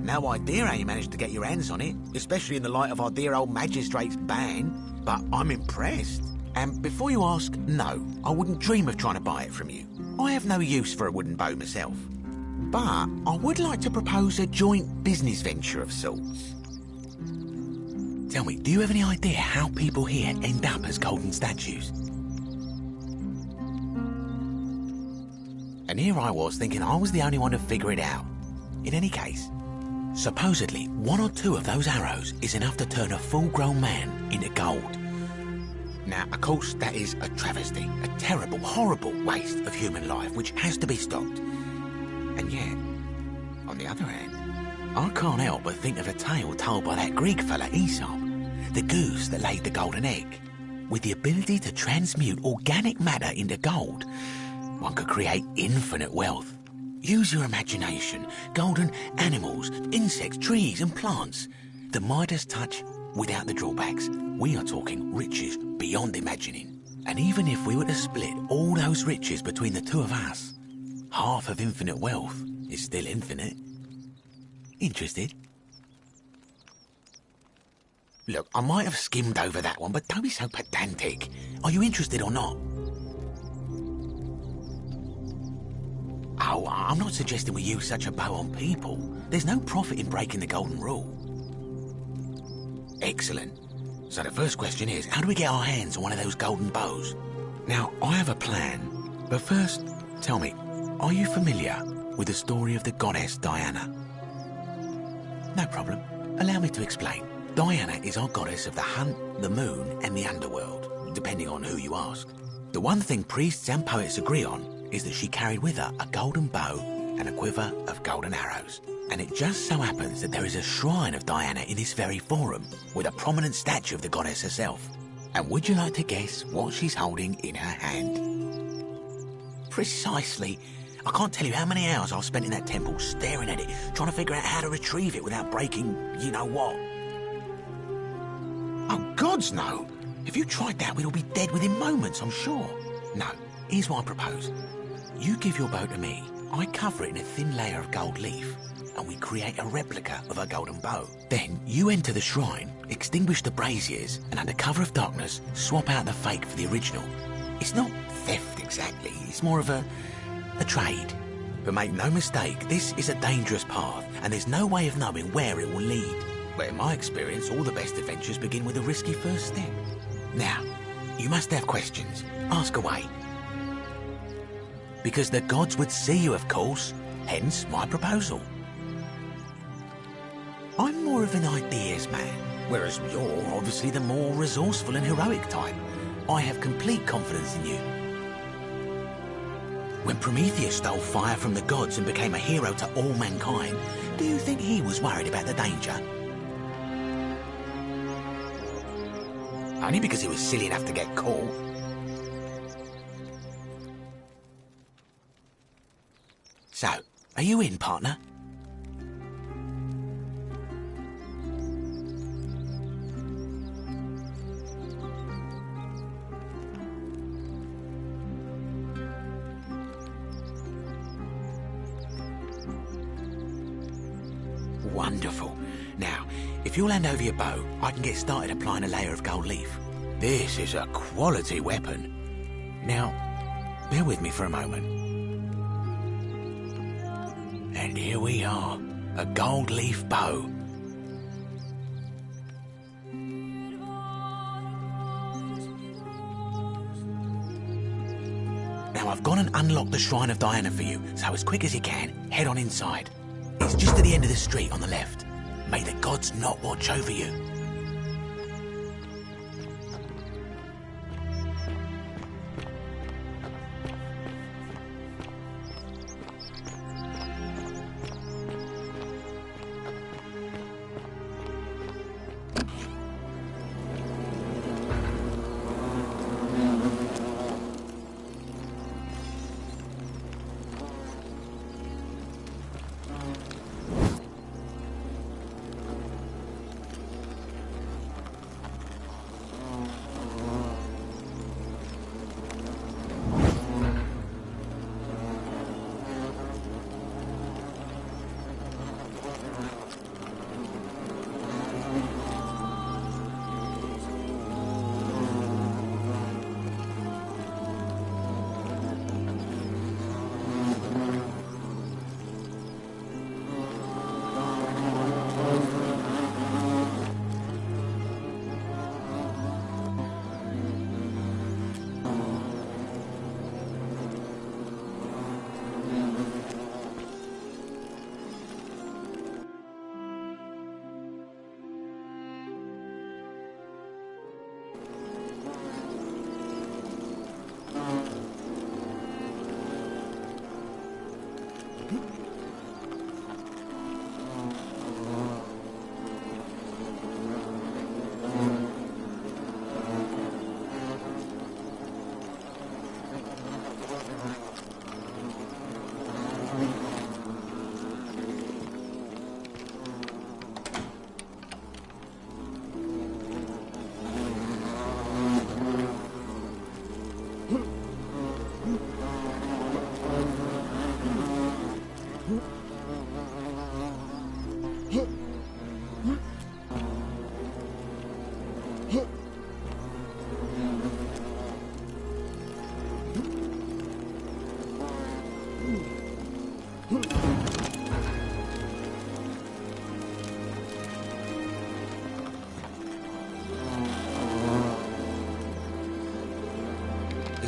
No idea how you managed to get your hands on it, especially in the light of our dear old magistrate's ban, but I'm impressed. And before you ask, no, I wouldn't dream of trying to buy it from you. I have no use for a wooden bow myself. But I would like to propose a joint business venture of sorts. Tell me, do you have any idea how people here end up as golden statues? And here I was thinking I was the only one to figure it out. In any case, supposedly 1 or 2 of those arrows is enough to turn a full-grown man into gold. Now, of course, that is a travesty, a terrible, horrible waste of human life which has to be stopped. And yet, on the other hand, I can't help but think of a tale told by that Greek fella Aesop, the goose that laid the golden egg. With the ability to transmute organic matter into gold, one could create infinite wealth. Use your imagination. Golden animals, insects, trees and plants. The Midas touch without the drawbacks. We are talking riches beyond imagining. And even if we were to split all those riches between the 2 of us, half of infinite wealth is still infinite. Interested? Look, I might have skimmed over that one, but don't be so pedantic. Are you interested or not? Oh, I'm not suggesting we use such a bow on people. There's no profit in breaking the golden rule. Excellent. So the first question is, how do we get our hands on one of those golden bows? Now, I have a plan. But first, tell me, are you familiar with the story of the goddess Diana? No problem. Allow me to explain. Diana is our goddess of the hunt, the moon, and the underworld, depending on who you ask. The one thing priests and poets agree on is that she carried with her a golden bow and a quiver of golden arrows. And it just so happens that there is a shrine of Diana in this very forum, with a prominent statue of the goddess herself. And would you like to guess what she's holding in her hand? Precisely. I can't tell you how many hours I've spent in that temple staring at it, trying to figure out how to retrieve it without breaking you-know-what. Oh, gods, no! If you tried that, we'd all be dead within moments, I'm sure. No, here's what I propose. You give your bow to me, I cover it in a thin layer of gold leaf, and we create a replica of a golden bow. Then you enter the shrine, extinguish the braziers, and under cover of darkness, swap out the fake for the original. It's not theft exactly, it's more of a trade. But make no mistake, this is a dangerous path, and there's no way of knowing where it will lead. But in my experience, all the best adventures begin with a risky first step. Now, you must have questions. Ask away. Because the gods would see you, of course, hence my proposal. I'm more of an ideas man, whereas you're obviously the more resourceful and heroic type. I have complete confidence in you. When Prometheus stole fire from the gods and became a hero to all mankind, do you think he was worried about the danger? Only because he was silly enough to get caught. So, are you in, partner? Wonderful. Now, if you'll hand over your bow, I can get started applying a layer of gold leaf. This is a quality weapon. Now, bear with me for a moment. And here we are, a gold leaf bow. Now I've gone and unlocked the Shrine of Diana for you, so as quick as you can, head on inside. It's just at the end of the street on the left. May the gods not watch over you.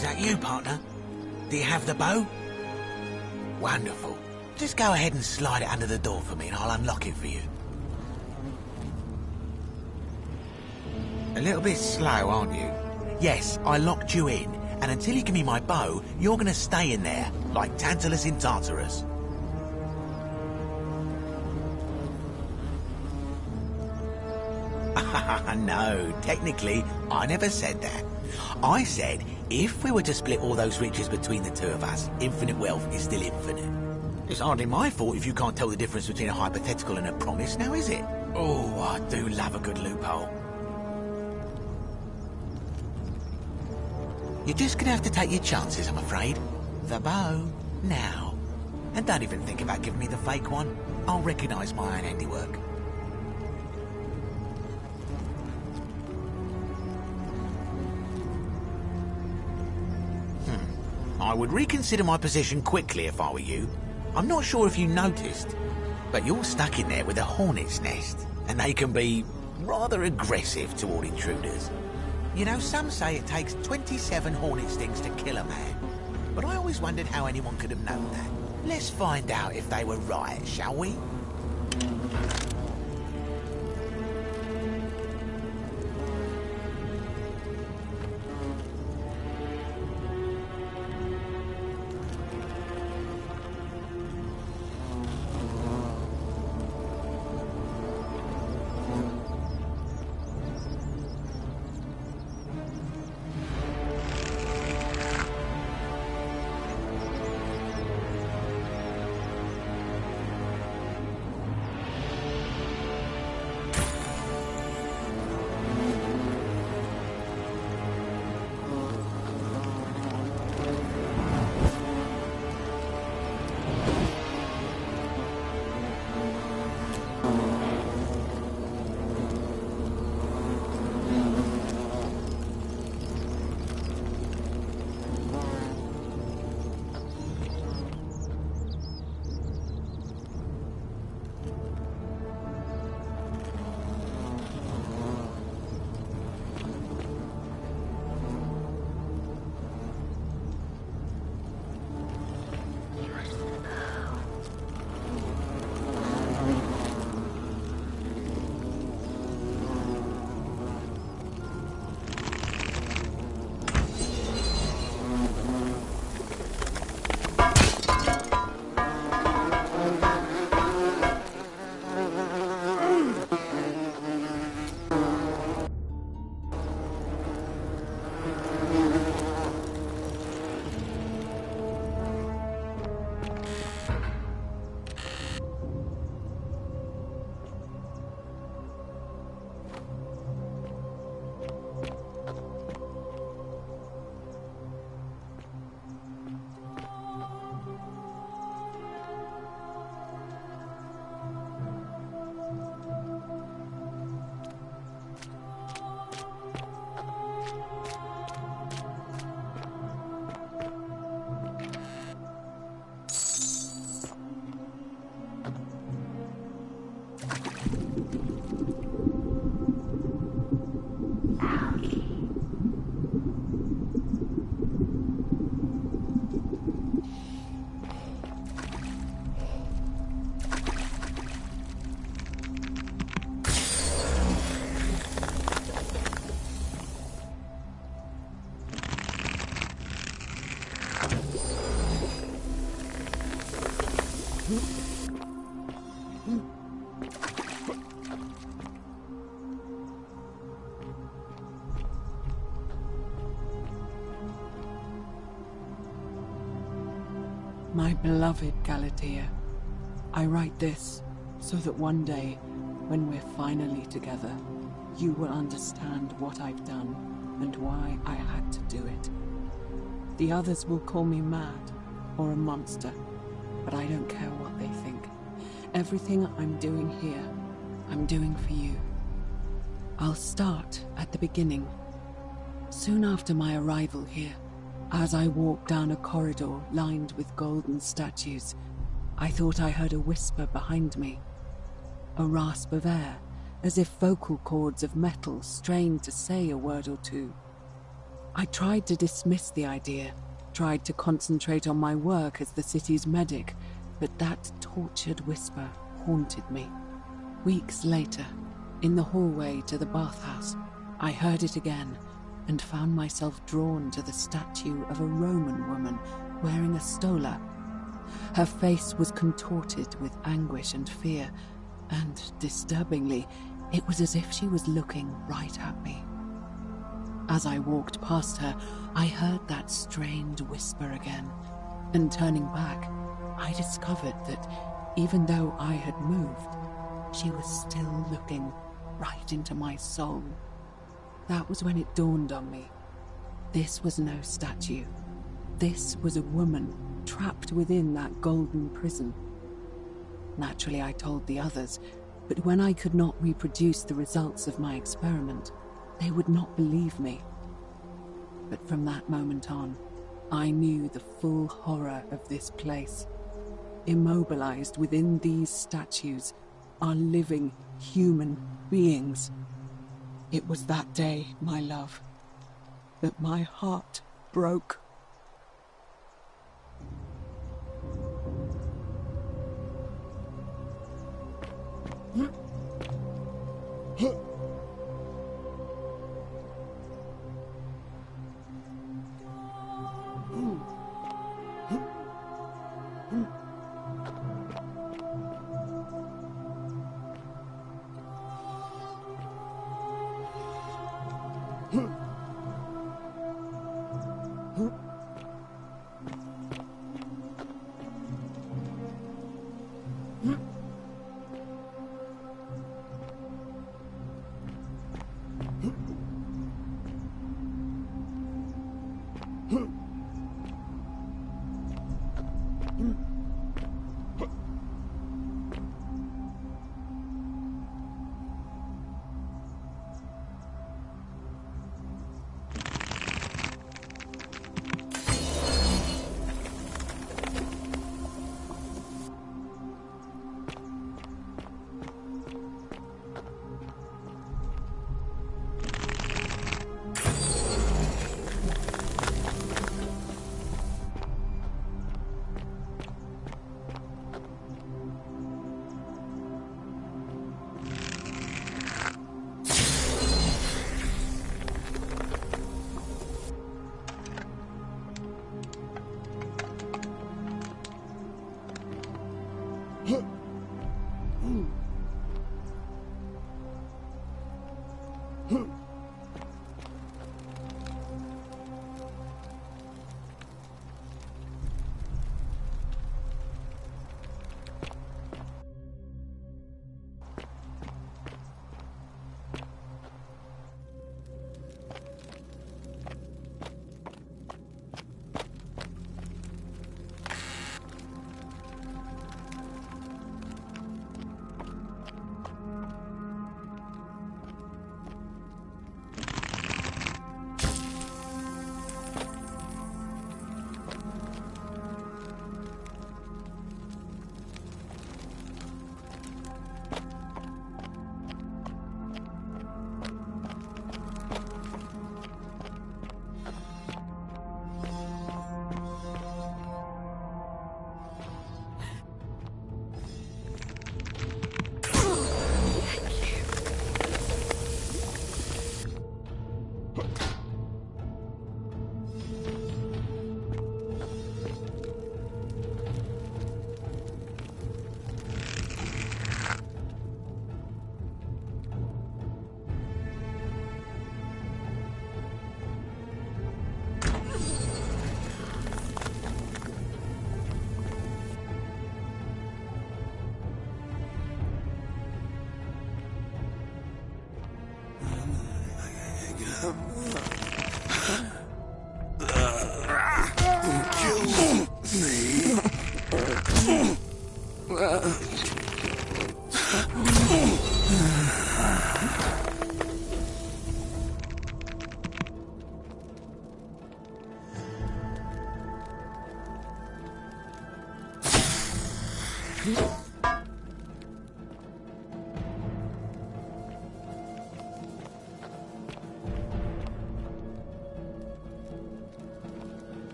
Is that you, partner? Do you have the bow? Wonderful. Just go ahead and slide it under the door for me and I'll unlock it for you. A little bit slow, aren't you? Yes, I locked you in, and until you give me my bow, you're gonna stay in there, like Tantalus in Tartarus. No, technically, I never said that. I said, if we were to split all those riches between the two of us, infinite wealth is still infinite. It's hardly my fault if you can't tell the difference between a hypothetical and a promise, now is it? Oh, I do love a good loophole. You're just gonna have to take your chances, I'm afraid. The bow, now. And don't even think about giving me the fake one. I'll recognise my own handiwork. I would reconsider my position quickly if I were you. I'm not sure if you noticed, but you're stuck in there with a hornet's nest, and they can be rather aggressive toward intruders. You know, some say it takes 27 hornet stings to kill a man, but I always wondered how anyone could have known that. Let's find out if they were right, shall we? My beloved Galatea, I write this so that one day, when we're finally together, you will understand what I've done and why I had to do it. The others will call me mad or a monster, but I don't care what they think. Everything I'm doing here, I'm doing for you. I'll start at the beginning. Soon after my arrival here, as I walked down a corridor lined with golden statues, I thought I heard a whisper behind me. A rasp of air, as if vocal cords of metal strained to say a word or two. I tried to dismiss the idea, tried to concentrate on my work as the city's medic, but that tortured whisper haunted me. Weeks later, in the hallway to the bathhouse, I heard it again and found myself drawn to the statue of a Roman woman wearing a stola. Her face was contorted with anguish and fear, and, disturbingly, it was as if she was looking right at me. As I walked past her, I heard that strained whisper again, and turning back, I discovered that even though I had moved, she was still looking right into my soul. That was when it dawned on me. This was no statue. This was a woman trapped within that golden prison. Naturally, I told the others, but when I could not reproduce the results of my experiment, they would not believe me. But from that moment on, I knew the full horror of this place. Immobilized within these statues are living human beings. It was that day, my love, that my heart broke.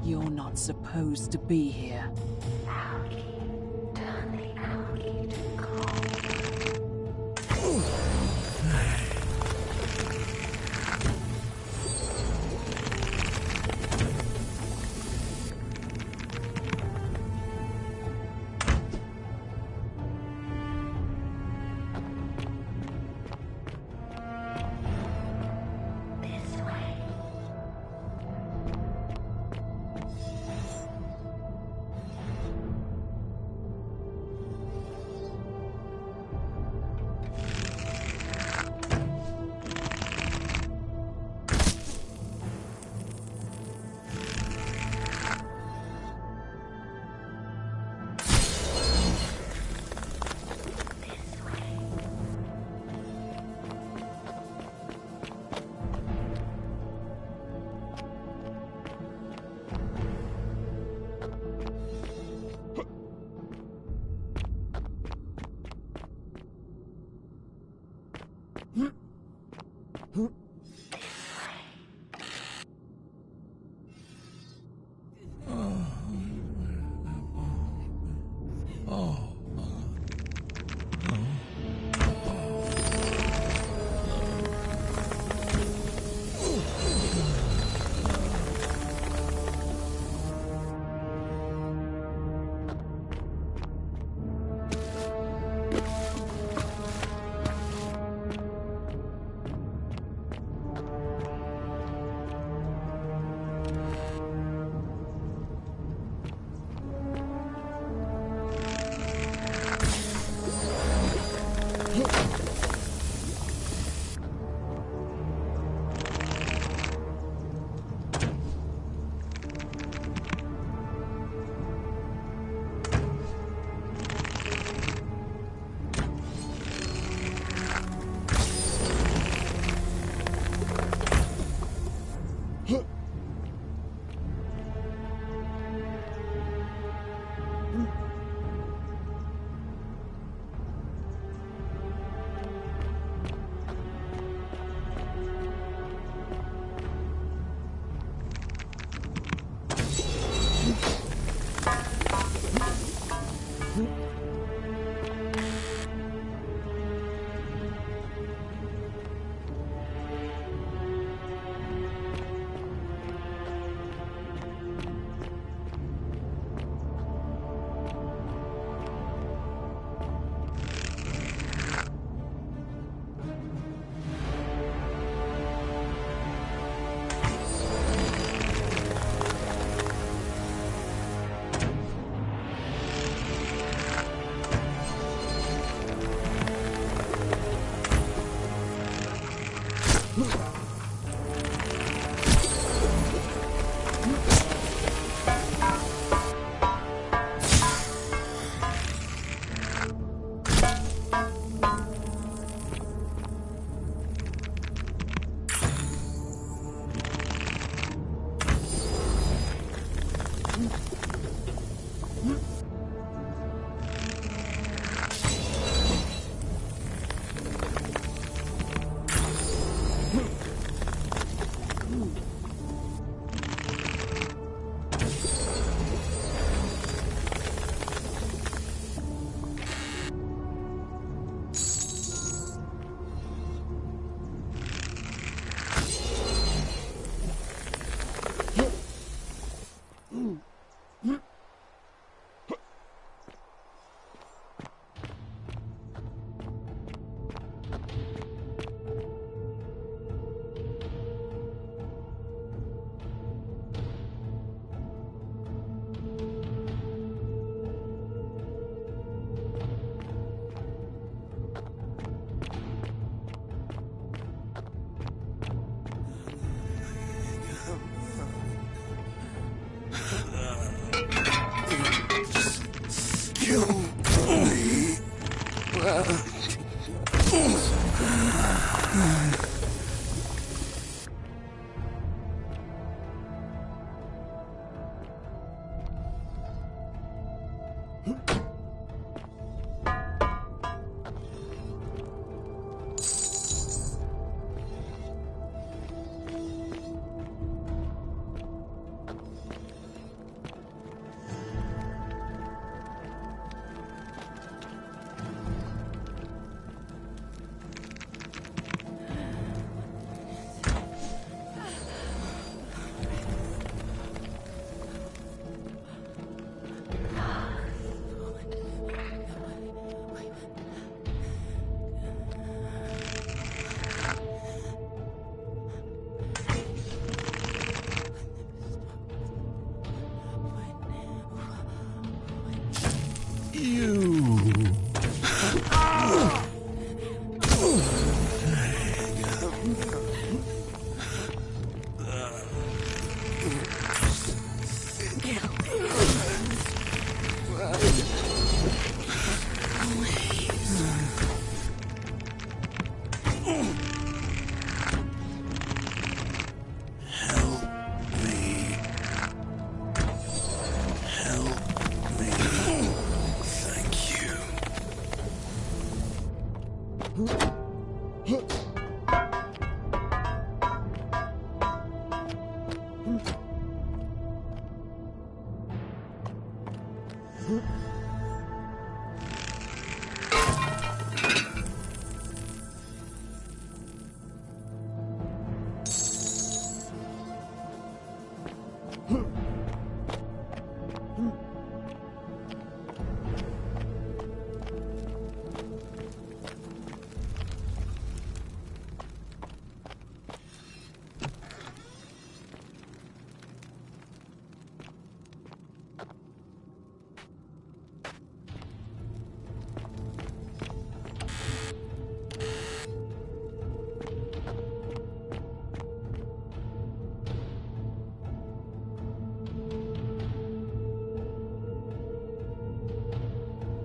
You're not supposed to be here.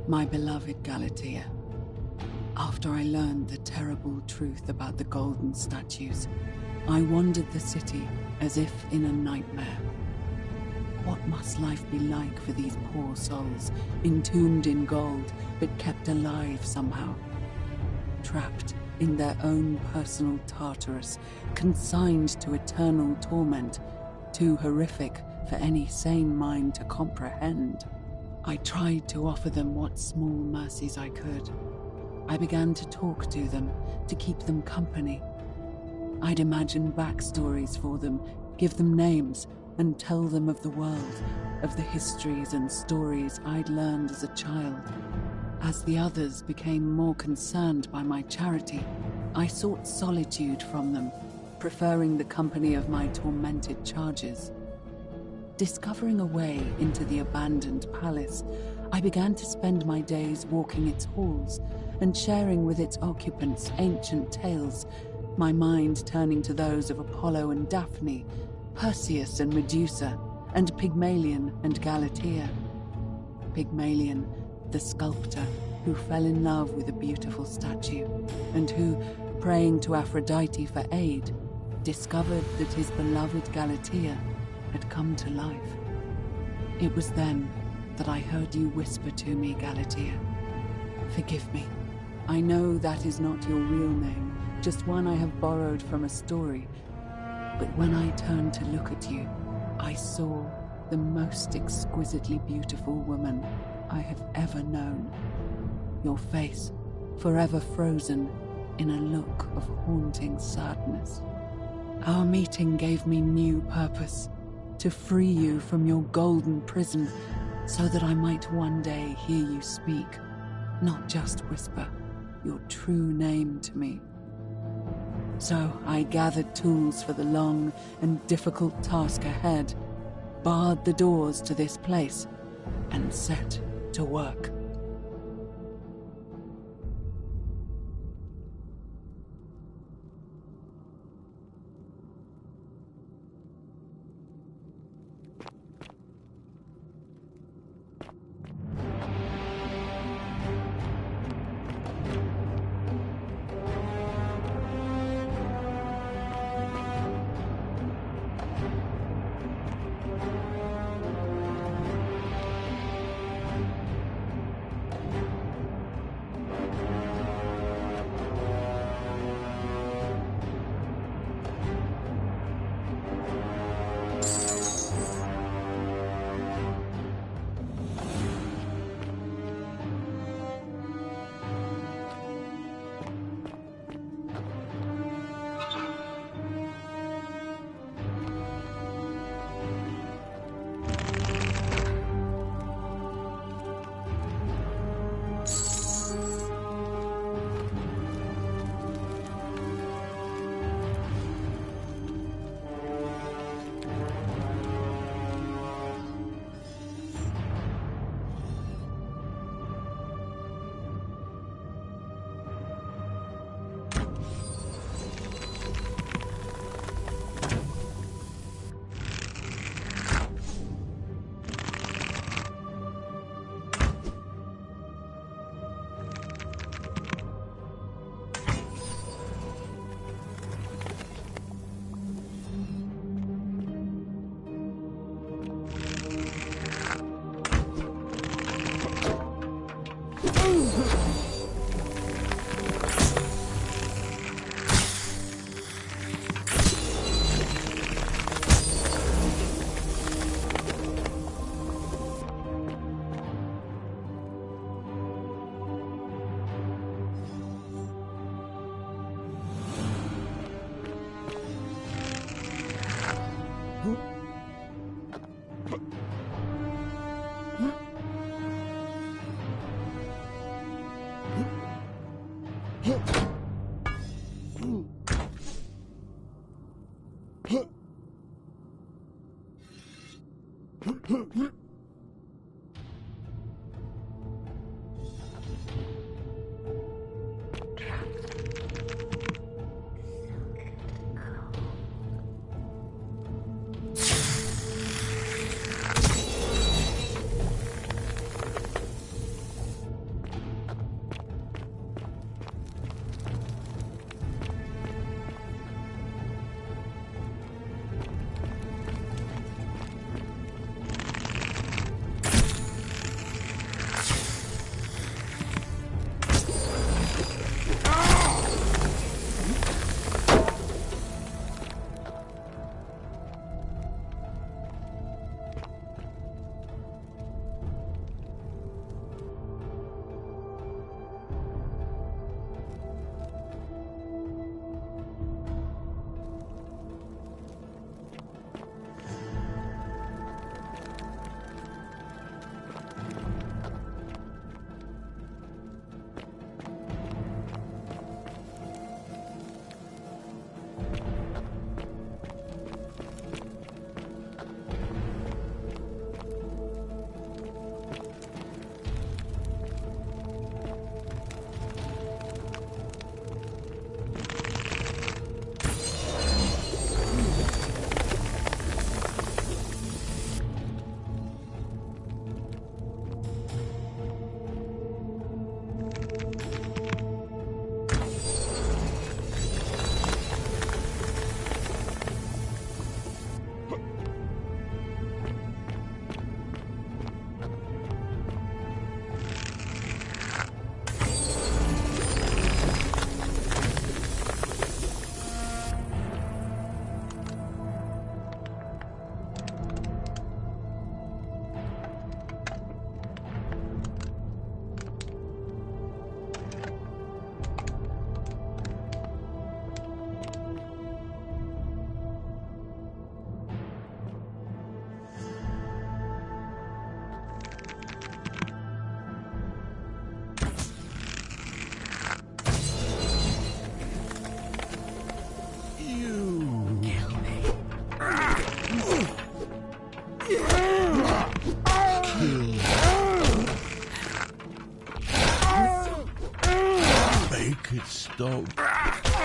My beloved Galatea, after I learned the terrible truth about the golden statues, I wandered the city as if in a nightmare. What must life be like for these poor souls, entombed in gold, but kept alive somehow? Trapped in their own personal Tartarus, consigned to eternal torment, too horrific for any sane mind to comprehend. I tried to offer them what small mercies I could. I began to talk to them, to keep them company. I'd imagine backstories for them, give them names, and tell them of the world, of the histories and stories I'd learned as a child. As the others became more concerned by my charity, I sought solitude from them, preferring the company of my tormented charges. Discovering a way into the abandoned palace, I began to spend my days walking its halls and sharing with its occupants ancient tales, my mind turning to those of Apollo and Daphne, Perseus and Medusa, and Pygmalion and Galatea. Pygmalion, the sculptor who fell in love with a beautiful statue, and who, praying to Aphrodite for aid, discovered that his beloved Galatea had come to life. It was then that I heard you whisper to me, Galatea. Forgive me. I know that is not your real name, just one I have borrowed from a story. But when I turned to look at you, I saw the most exquisitely beautiful woman I have ever known. Your face, forever frozen in a look of haunting sadness. Our meeting gave me new purpose, to free you from your golden prison, so that I might one day hear you speak, not just whisper, your true name to me. So I gathered tools for the long and difficult task ahead, barred the doors to this place, and set to work.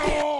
Please.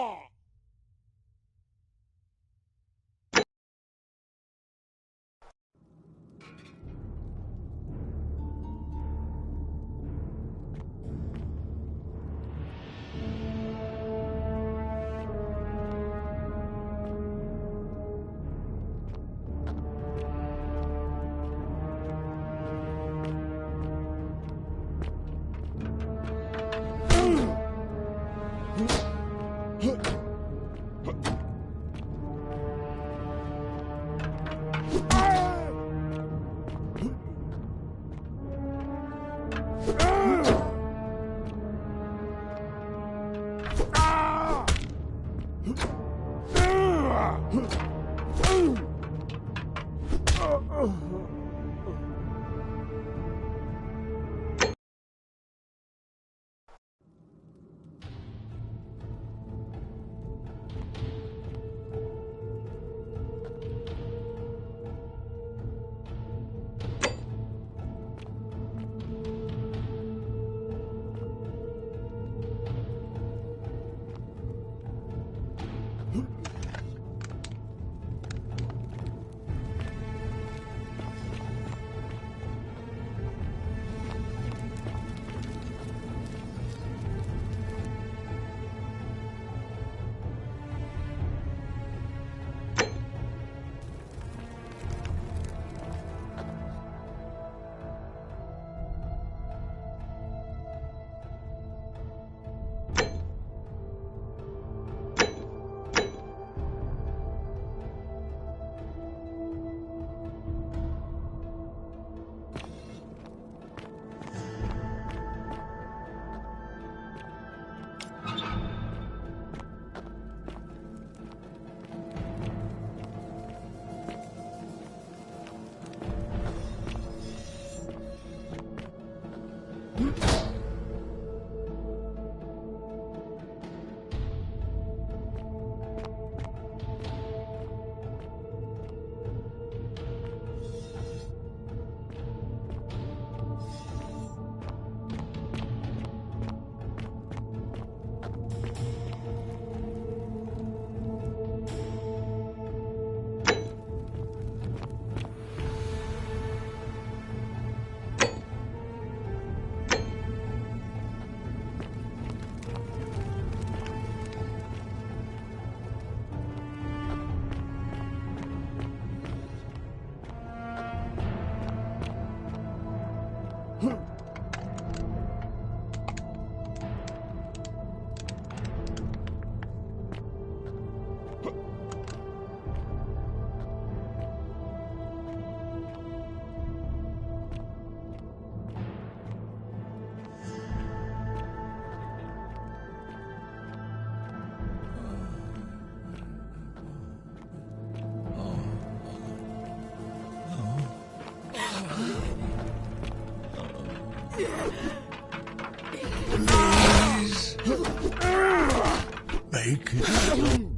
Make it stop.